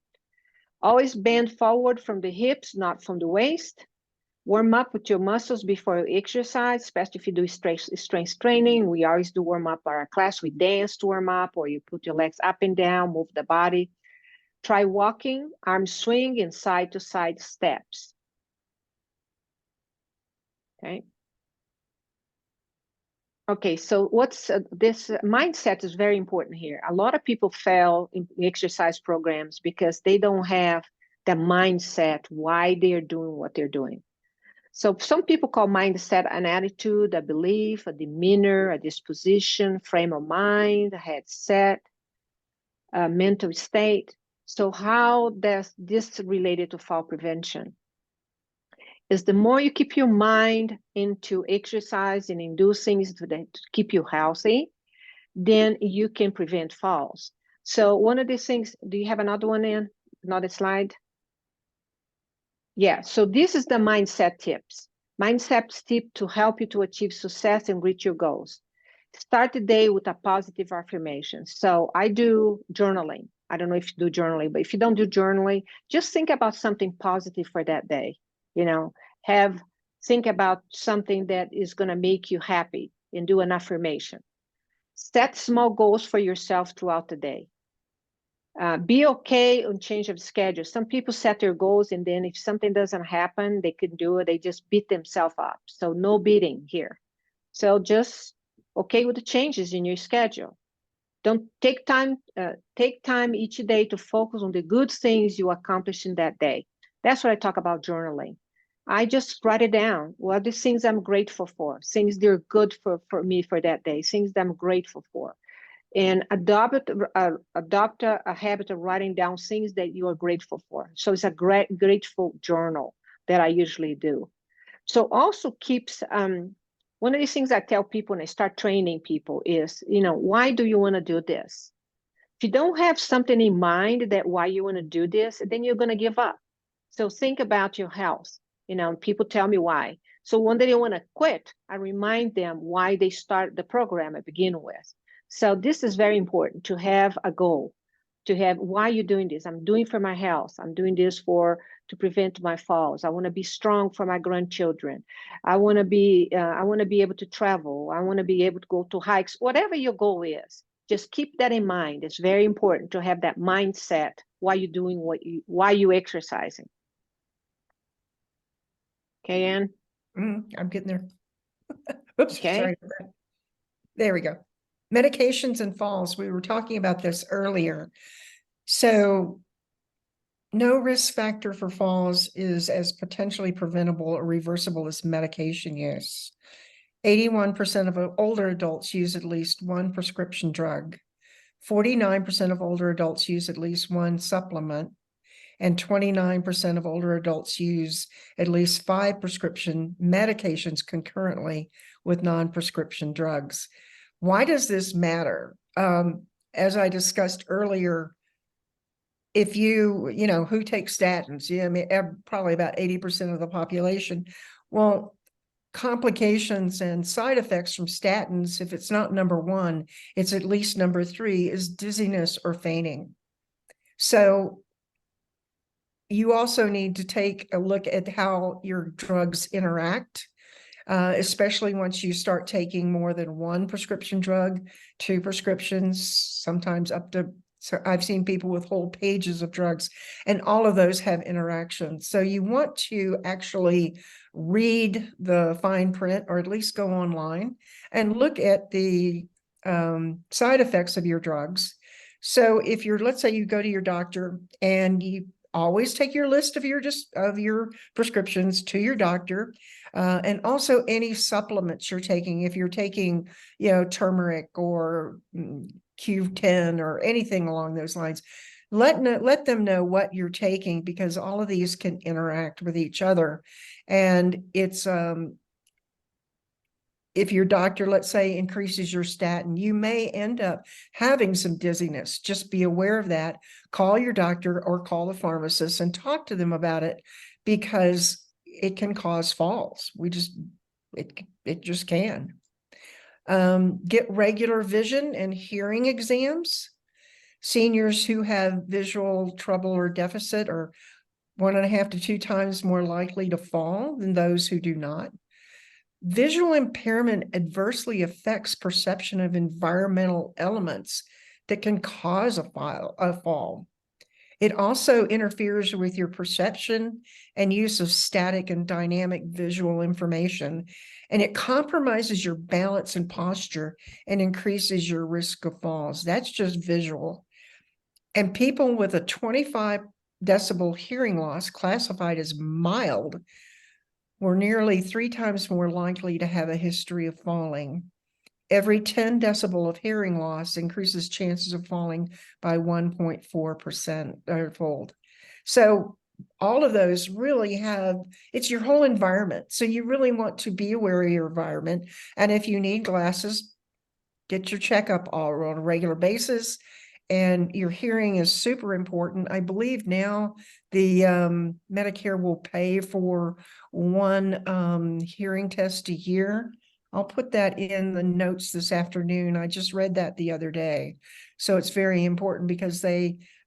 Always bend forward from the hips, not from the waist. Warm up with your muscles before you exercise, especially if you do strength training. We always do warm up our class. We dance to warm up, or you put your legs up and down, move the body. Try walking, arm swing, and side to side steps. Okay. Okay, so what's this mindset is very important here. A lot of people fail in exercise programs because they don't have the mindset why they're doing what they're doing. So some people call mindset an attitude, a belief, a demeanor, a disposition, frame of mind, a headset, a mental state. So how does this related to fall prevention? Is the more you keep your mind into exercise and in do things to keep you healthy, then you can prevent falls. So one of these things, do you have another one in? Another slide? Yeah, so this is the mindset tips. Mindset tip to help you to achieve success and reach your goals. Start the day with a positive affirmation. So I do journaling. I don't know if you do journaling, but if you don't do journaling, just think about something positive for that day. Think about something that is going to make you happy and do an affirmation. Set small goals for yourself throughout the day. Be okay on change of schedule. Some people set their goals, and then if something doesn't happen, they can do it. They just beat themselves up. So no beating here. So just okay with the changes in your schedule. Don't take time each day to focus on the good things you accomplish in that day. That's what I talk about journaling. I just write it down. What are the things I'm grateful for? Things that are good for me for that day. Things that I'm grateful for. and adopt a habit of writing down things that you are grateful for. So it's a grateful journal that I usually do. So also keeps, one of the things I tell people when I start training people is, why do you want to do this? If you don't have something in mind that why you want to do this, then you're going to give up. So think about your health. People tell me why. So when they want to quit, I remind them why they start the program at begin with. So this is very important, to have a goal, to have why you're doing this. I'm doing for my health. I'm doing this to prevent my falls. I want to be strong for my grandchildren. I want to be able to travel. I want to be able to go to hikes. Whatever your goal is, just keep that in mind. It's very important to have that mindset why you're doing why you're exercising. Okay, Ann? I'm getting there. Oops, Okay. sorry about that. There we go. Medications and falls. We were talking about this earlier. So no risk factor for falls is as potentially preventable or reversible as medication use. 81% of older adults use at least one prescription drug. 49% of older adults use at least one supplement. And 29% of older adults use at least 5 prescription medications concurrently with non-prescription drugs. Why does this matter? As I discussed earlier, if who takes statins? Yeah, I mean, probably about 80% of the population. Well, complications and side effects from statins, if it's not number 1, it's at least number 3, is dizziness or fainting. So you also need to take a look at how your drugs interact, especially once you start taking more than one prescription drug, 2 prescriptions, sometimes up to, so I've seen people with whole pages of drugs, and all of those have interactions. So you want to actually read the fine print, or at least go online and look at the side effects of your drugs. So if let's say you go to your doctor, and you always take your list of your prescriptions to your doctor, and also any supplements you're taking. If you're taking, turmeric or Q10 or anything along those lines, let them know what you're taking, because all of these can interact with each other. And it's if your doctor, let's say, increases your statin, you may end up having some dizziness. Just be aware of that. Call your doctor or call the pharmacist and talk to them about it, because it can cause falls. It just can. Get regular vision and hearing exams. Seniors who have visual trouble or deficit are 1.5 to 2 times more likely to fall than those who do not. Visual impairment adversely affects perception of environmental elements that can cause a fall. It also interferes with your perception and use of static and dynamic visual information, and it compromises your balance and posture and increases your risk of falls. That's just visual. And people with a 25 decibel hearing loss, classified as mild, were nearly 3 times more likely to have a history of falling. Every 10 decibel of hearing loss increases chances of falling by 1.4% fold. So all of those really it's your whole environment. So you really want to be aware of your environment. And if you need glasses, get your checkup on a regular basis. And your hearing is super important. I believe now the Medicare will pay for 1 hearing test a year. I'll put that in the notes this afternoon. I just read that the other day. So it's very important, because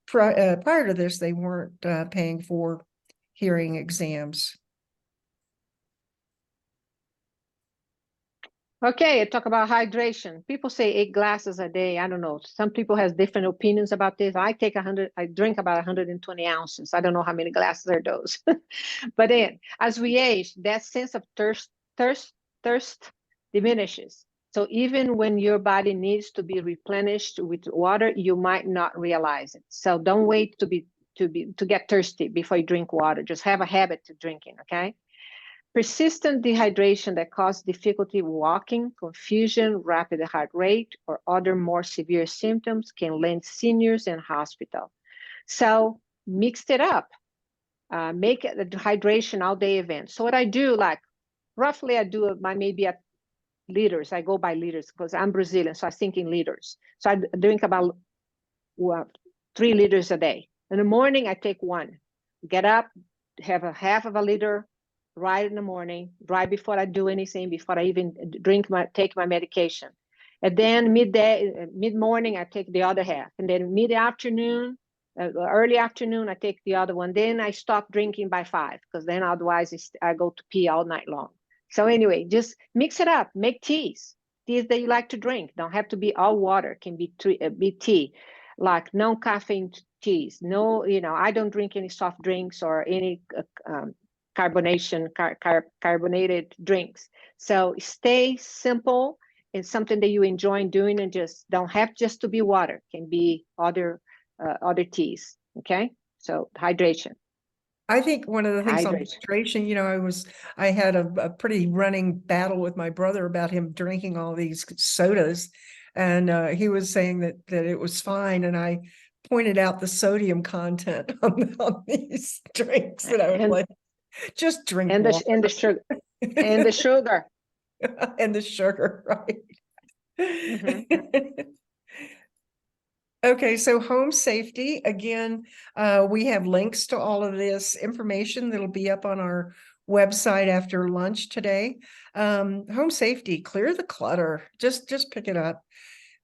prior to this, they weren't paying for hearing exams. Okay, talk about hydration. People say 8 glasses a day. I don't know. Some people have different opinions about this. I drink about 120 ounces. I don't know how many glasses are those. But then as we age, that sense of thirst diminishes. So even when your body needs to be replenished with water, you might not realize it. So don't wait to get thirsty before you drink water. Just have a habit to drinking, okay? Persistent dehydration that causes difficulty walking, confusion, rapid heart rate, or other more severe symptoms can land seniors in hospital. So mix it up. Make it a hydration all day event. So what I do, like roughly I do maybe at liters. I go by liters because I'm Brazilian, so I think in liters. So I drink about 3 liters a day. In the morning, I take 1. Get up, have a half of a liter right in the morning, right before I do anything, before I even take my medication. And then mid-morning, I take the other half. And then mid-afternoon, early afternoon, I take the other one. Then I stop drinking by 5, because then otherwise I go to pee all night long. So anyway, just mix it up, make teas that you like to drink. Don't have to be all water, can be tea, like no caffeine teas. No, I don't drink any soft drinks or any carbonated drinks. So stay simple. It's something that you enjoy doing, and just don't have just to be water. Can be other teas. Okay, so hydration. I think one of the things on hydration, I had a pretty running battle with my brother about him drinking all these sodas, and he was saying that it was fine, and I pointed out the sodium content on these drinks, and I was like, just drink water. And the sugar and the sugar and the sugar, right? Mm-hmm. Okay, so home safety, again, we have links to all of this information that'll be up on our website after lunch today. Home safety, clear the clutter, just pick it up,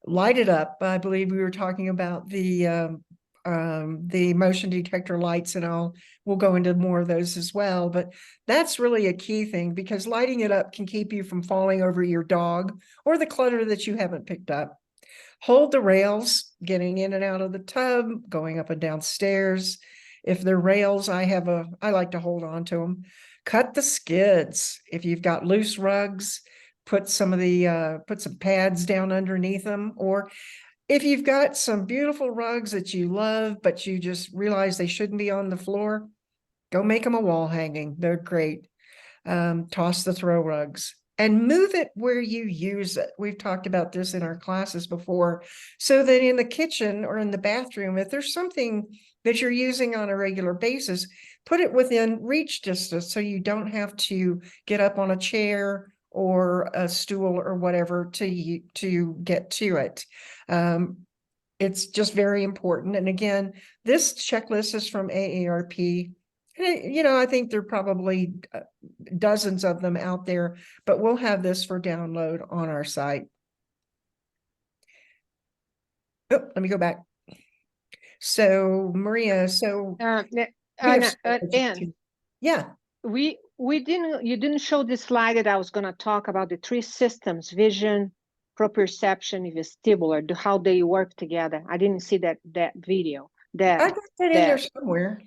light it up. I believe we were talking about the motion detector lights, and we'll go into more of those as well, but that's really a key thing, because lighting it up can keep you from falling over your dog or the clutter that you haven't picked up. Hold the rails, getting in and out of the tub, going up and down stairs. If they're rails, I like to hold on to them. Cut the skids. If you've got loose rugs, put some pads down underneath them. Or if you've got some beautiful rugs that you love, but you just realize they shouldn't be on the floor, go make them a wall hanging. They're great. Toss the throw rugs. And move it where you use it. We've talked about this in our classes before, so that in the kitchen or in the bathroom, if there's something that you're using on a regular basis, put it within reach distance so you don't have to get up on a chair or a stool or whatever to get to it. It's just very important. And again, this checklist is from AARP. I think there are probably dozens of them out there, but we'll have this for download on our site. Oh, let me go back. So Maria, yeah. You didn't show this slide that I was going to talk about the 3 systems: vision, proprioception, vestibular, how they work together. I didn't see that video. I got that in there somewhere.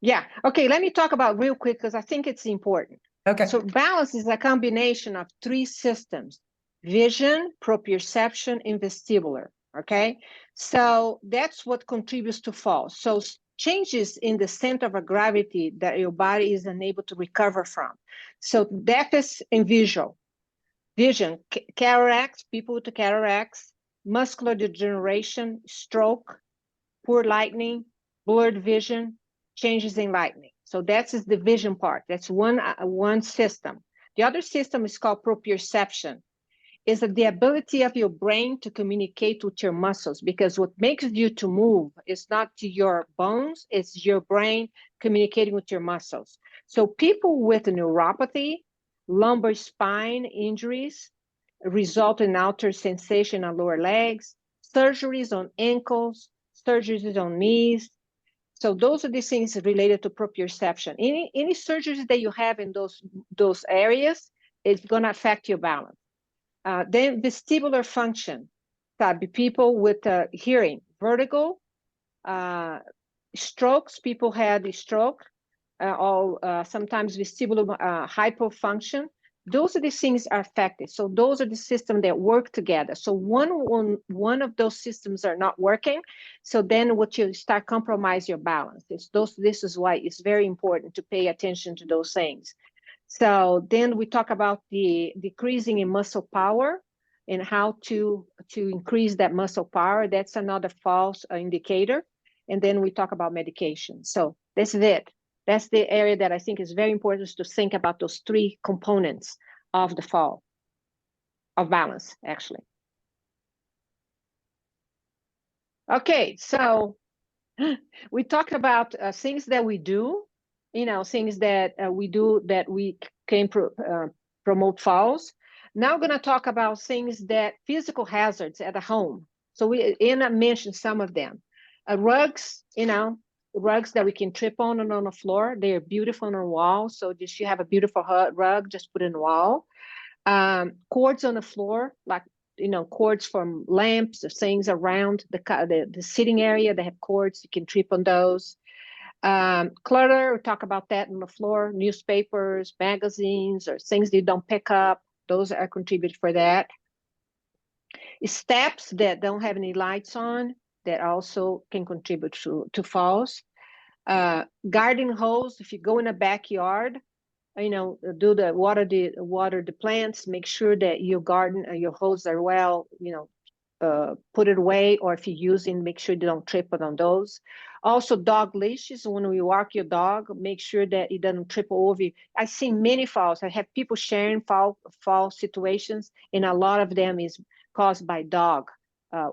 Yeah. Okay. Let me talk about real quick, because I think it's important. Okay. So balance is a combination of 3 systems: vision, proprioception, and vestibular. Okay. So that's what contributes to fall. So changes in the center of gravity that your body is unable to recover from. So deficit in vision, cataracts, people with cataracts, muscular degeneration, stroke, poor lighting, blurred vision, changes in lighting. So that's the vision part. That's one system. The other system is called proprioception. Is the ability of your brain to communicate with your muscles, because what makes you to move is not your bones, it's your brain communicating with your muscles. So people with neuropathy, lumbar spine injuries result in altered sensation on lower legs, surgeries on ankles, surgeries on knees. So those are the things related to proprioception. Any surgeries that you have in those areas is going to affect your balance. Then vestibular function, people with hearing, vertigo, strokes, people had a stroke, sometimes vestibular hypofunction. Those are the things are affected. So those are the systems that work together. So one of those systems are not working. So then what you start compromise your balance. This is why it's very important to pay attention to those things. So then we talk about the decreasing in muscle power and how to increase that muscle power. That's another false indicator. And then we talk about medication. So that's it. That's the area that I think is very important, to think about those three components of the fall, of balance, actually. Okay, so we talked about things that we do, things that we do that we can promote falls. Now I'm going to talk about things that physical hazards at the home. So Anna mentioned some of them. Rugs, rugs that we can trip on and on the floor. They're beautiful on the wall. So just you have a beautiful rug, just put it in the wall. Cords on the floor, like cords from lamps or things around the sitting area. They have cords, you can trip on those. Clutter, we talk about that on the floor. Newspapers, magazines, or things you don't pick up, those are contributed for that. Steps that don't have any lights on, that also can contribute to falls. Garden hose, if you go in a backyard, do the water the plants, make sure that your garden, your hose are well, put it away, or if you're using, make sure you don't trip it on those. Also, dog leashes, when you walk your dog, make sure that it doesn't trip over you. I've seen many falls. I have people sharing fall situations, and a lot of them is caused by dog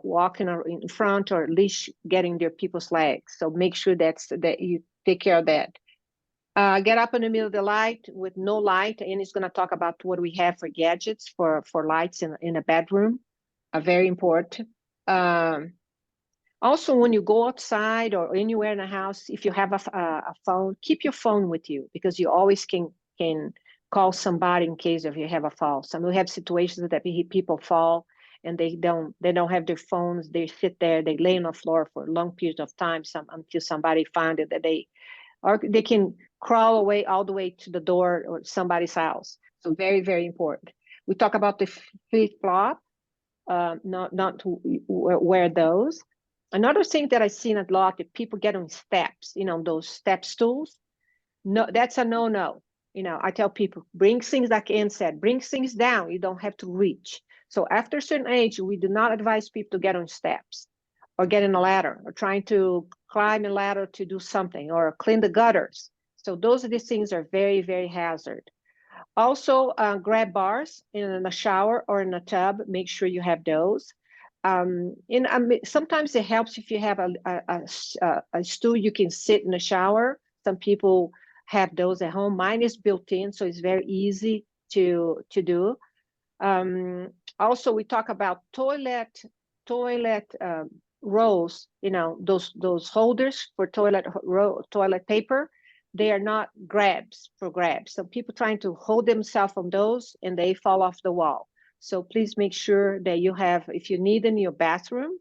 walking in front, or leash getting their people's legs. So make sure that you take care of that. Get up in the middle of the light with no light, and it's going to talk about what we have for gadgets for lights in a bedroom. Very important. Also, when you go outside or anywhere in the house, if you have a phone, keep your phone with you, because you always can call somebody in case if you have a fall. Some we have situations that people fall and they don't have their phones. They sit there, they lay on the floor for long periods of time, until somebody found it, or they can crawl away all the way to the door or somebody's house. So very, very important. We talk about the flip-flop, not to wear those. Another thing that I've seen a lot, if people get on steps, those step stools, no, that's a no-no. I tell people, bring things, like Ann said, bring things down. You don't have to reach. So after a certain age, we do not advise people to get on steps or get in a ladder or trying to climb a ladder to do something or clean the gutters. So those are the things are very, very hazard. Also, grab bars in a shower or in a tub. Make sure you have those. Sometimes it helps if you have a stool you can sit in the shower. Some people have those at home. Mine is built in, so it's very easy to do. Also, we talk about toilet rolls. Those holders for toilet paper. They are not grabs. So people trying to hold themselves on those and they fall off the wall. So please make sure that you have, if you need in your bathroom,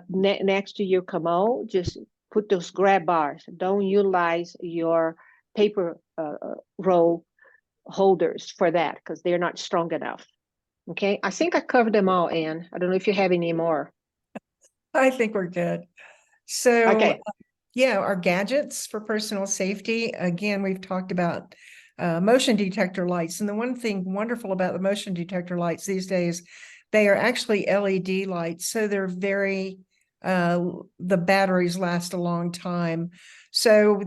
next to your commode, just put those grab bars. Don't utilize your paper roll holders for that, because they're not strong enough. Okay, I think I covered them all, Ann. I don't know if you have any more. I think we're good. So, okay. Yeah, our gadgets for personal safety. Again, we've talked about motion detector lights. And the one thing wonderful about the motion detector lights these days, they are actually LED lights. So they're very, the batteries last a long time. So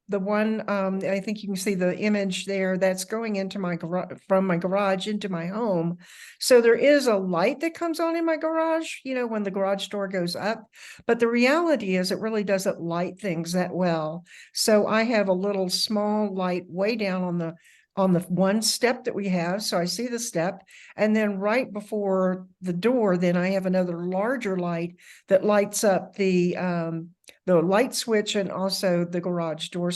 the one, I think you can see the image there, that's going into my garage, from my garage into my home. So there is a light that comes on in my garage, when the garage door goes up, but the reality is it really doesn't light things that well. So I have a little small light way down on the one step that we have. So I see the step, and then right before the door, then I have another larger light that lights up the light switch and also the garage door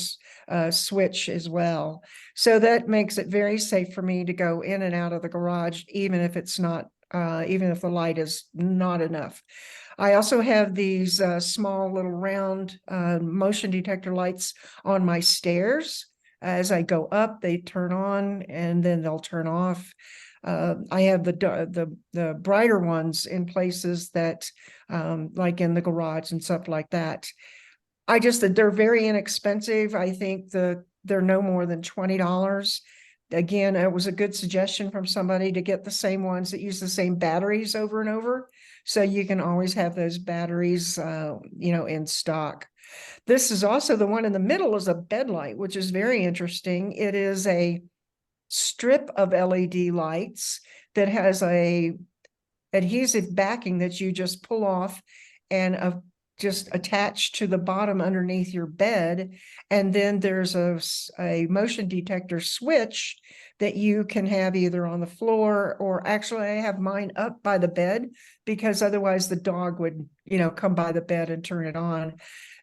switch as well. So that makes it very safe for me to go in and out of the garage, even if it's not, even if the light is not enough. I also have these small little round motion detector lights on my stairs. As I go up, they turn on and then they'll turn off. I have the brighter ones in places that, like in the garage and stuff like that. They're very inexpensive. I think they're no more than $20. Again, it was a good suggestion from somebody to get the same ones that use the same batteries over and over. So you can always have those batteries, in stock. This is also the one in the middle is a bed light, which is very interesting. It is a strip of LED lights that has a adhesive backing that you just pull off and just attach to the bottom underneath your bed. And then there's a motion detector switch that you can have either on the floor, or actually I have mine up by the bed because otherwise the dog would, come by the bed and turn it on.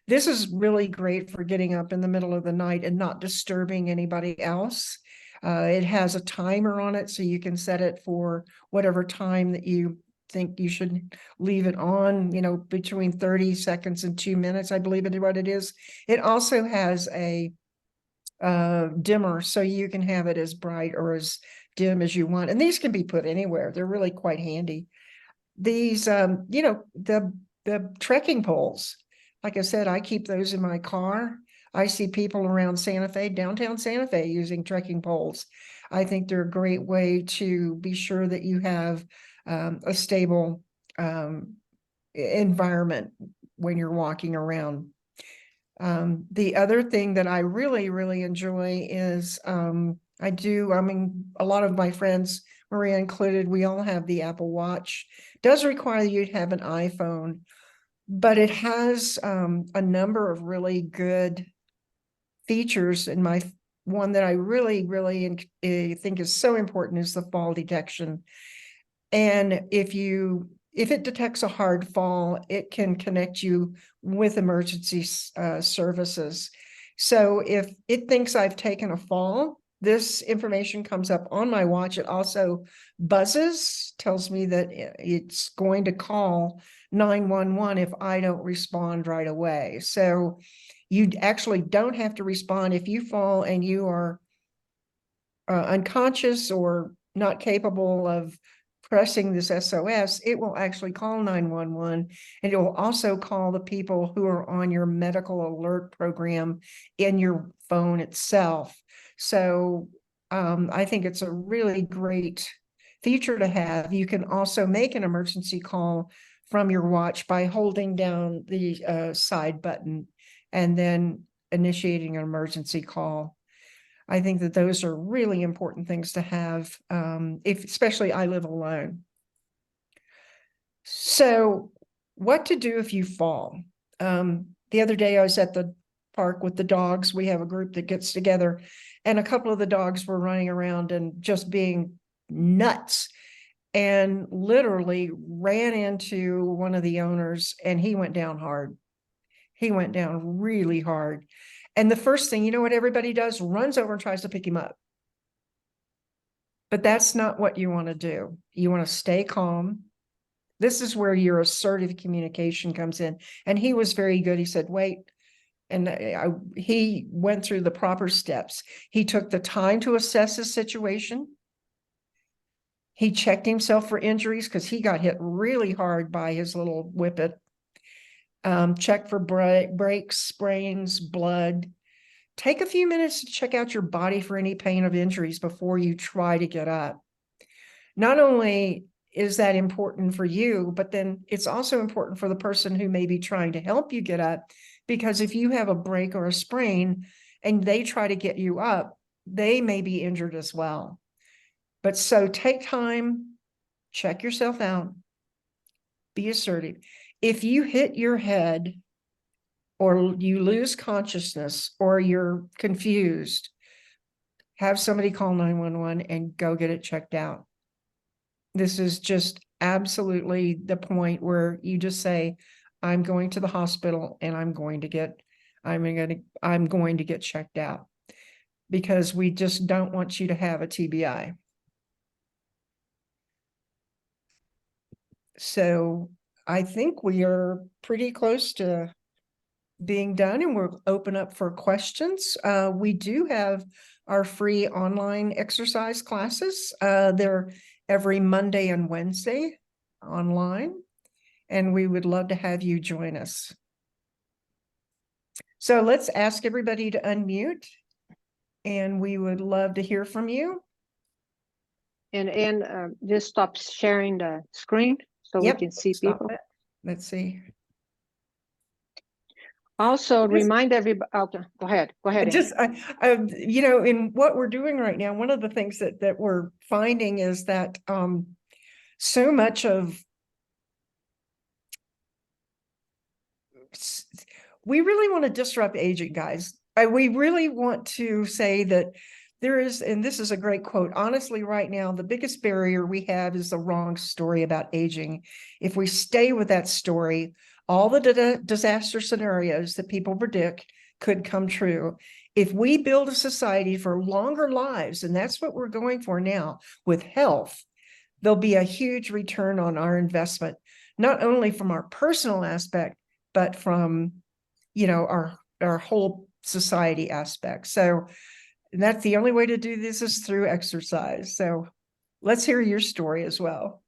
This is really great for getting up in the middle of the night and not disturbing anybody else. It has a timer on it, so you can set it for whatever time that you think you should leave it on, between 30 seconds and 2 minutes, I believe it what it is. It also has a dimmer, so you can have it as bright or as dim as you want. And these can be put anywhere. They're really quite handy. These, the trekking poles, like I said, I keep those in my car. I see people around Santa Fe, downtown Santa Fe, using trekking poles. I think they're a great way to be sure that you have a stable environment when you're walking around. The other thing that I really, really enjoy is a lot of my friends, Maria included, we all have the Apple Watch. It does require you to have an iPhone, but it has a number of really good features. And one that I really, really think is so important is the fall detection. And if it detects a hard fall, it can connect you with emergency services. So if it thinks I've taken a fall, this information comes up on my watch. It also buzzes, tells me that it's going to call 911 if I don't respond right away. So you actually don't have to respond. If you fall and you are unconscious or not capable of pressing this SOS, it will actually call 911, and it will also call the people who are on your medical alert program in your phone itself. So I think it's a really great feature to have. You can also make an emergency call from your watch by holding down the side button and then initiating an emergency call. I think that those are really important things to have, especially I live alone. So what to do if you fall? The other day I was at the park with the dogs. We have a group that gets together, and a couple of the dogs were running around and just being nuts, and literally ran into one of the owners, and he went down hard. He went down really hard. And the first thing, you know what everybody does? Runs over and tries to pick him up. But that's not what you want to do. You want to stay calm. This is where your assertive communication comes in. And he was very good. He said, wait. And he went through the proper steps. He took the time to assess his situation. He checked himself for injuries because he got hit really hard by his little whippet. Check for breaks, sprains, blood. Take a few minutes to check out your body for any pain of injuries before you try to get up. Not only is that important for you, but then it's also important for the person who may be trying to help you get up, because if you have a break or a sprain and they try to get you up, they may be injured as well. But so take time, check yourself out, be assertive. If you hit your head or you lose consciousness or you're confused, have somebody call 911 and go get it checked out. This is just absolutely the point where you just say, I'm going to the hospital and I'm going to get checked out, because we just don't want you to have a TBI. So I think we are pretty close to being done, and we'll open up for questions. We do have our free online exercise classes. They're every Monday and Wednesday online, and we would love to have you join us. So let's ask everybody to unmute. and we would love to hear from you. And just stop sharing the screen so Yep, we can see stop people. it. Let's see. Also, Just- remind everybody. Okay, go ahead. Go ahead. Just, you know, in what we're doing right now, one of the things that we're finding is that so much of we really want to disrupt aging, guys. We really want to say that there is, and this is a great quote, honestly, right now, the biggest barrier we have is the wrong story about aging. If we stay with that story, all the disaster scenarios that people predict could come true. If we build a society for longer lives, and that's what we're going for now with health, there'll be a huge return on our investment, not only from our personal aspect, but from, you know, our whole society aspect. So that's the only way to do this is through exercise. So let's hear your story as well.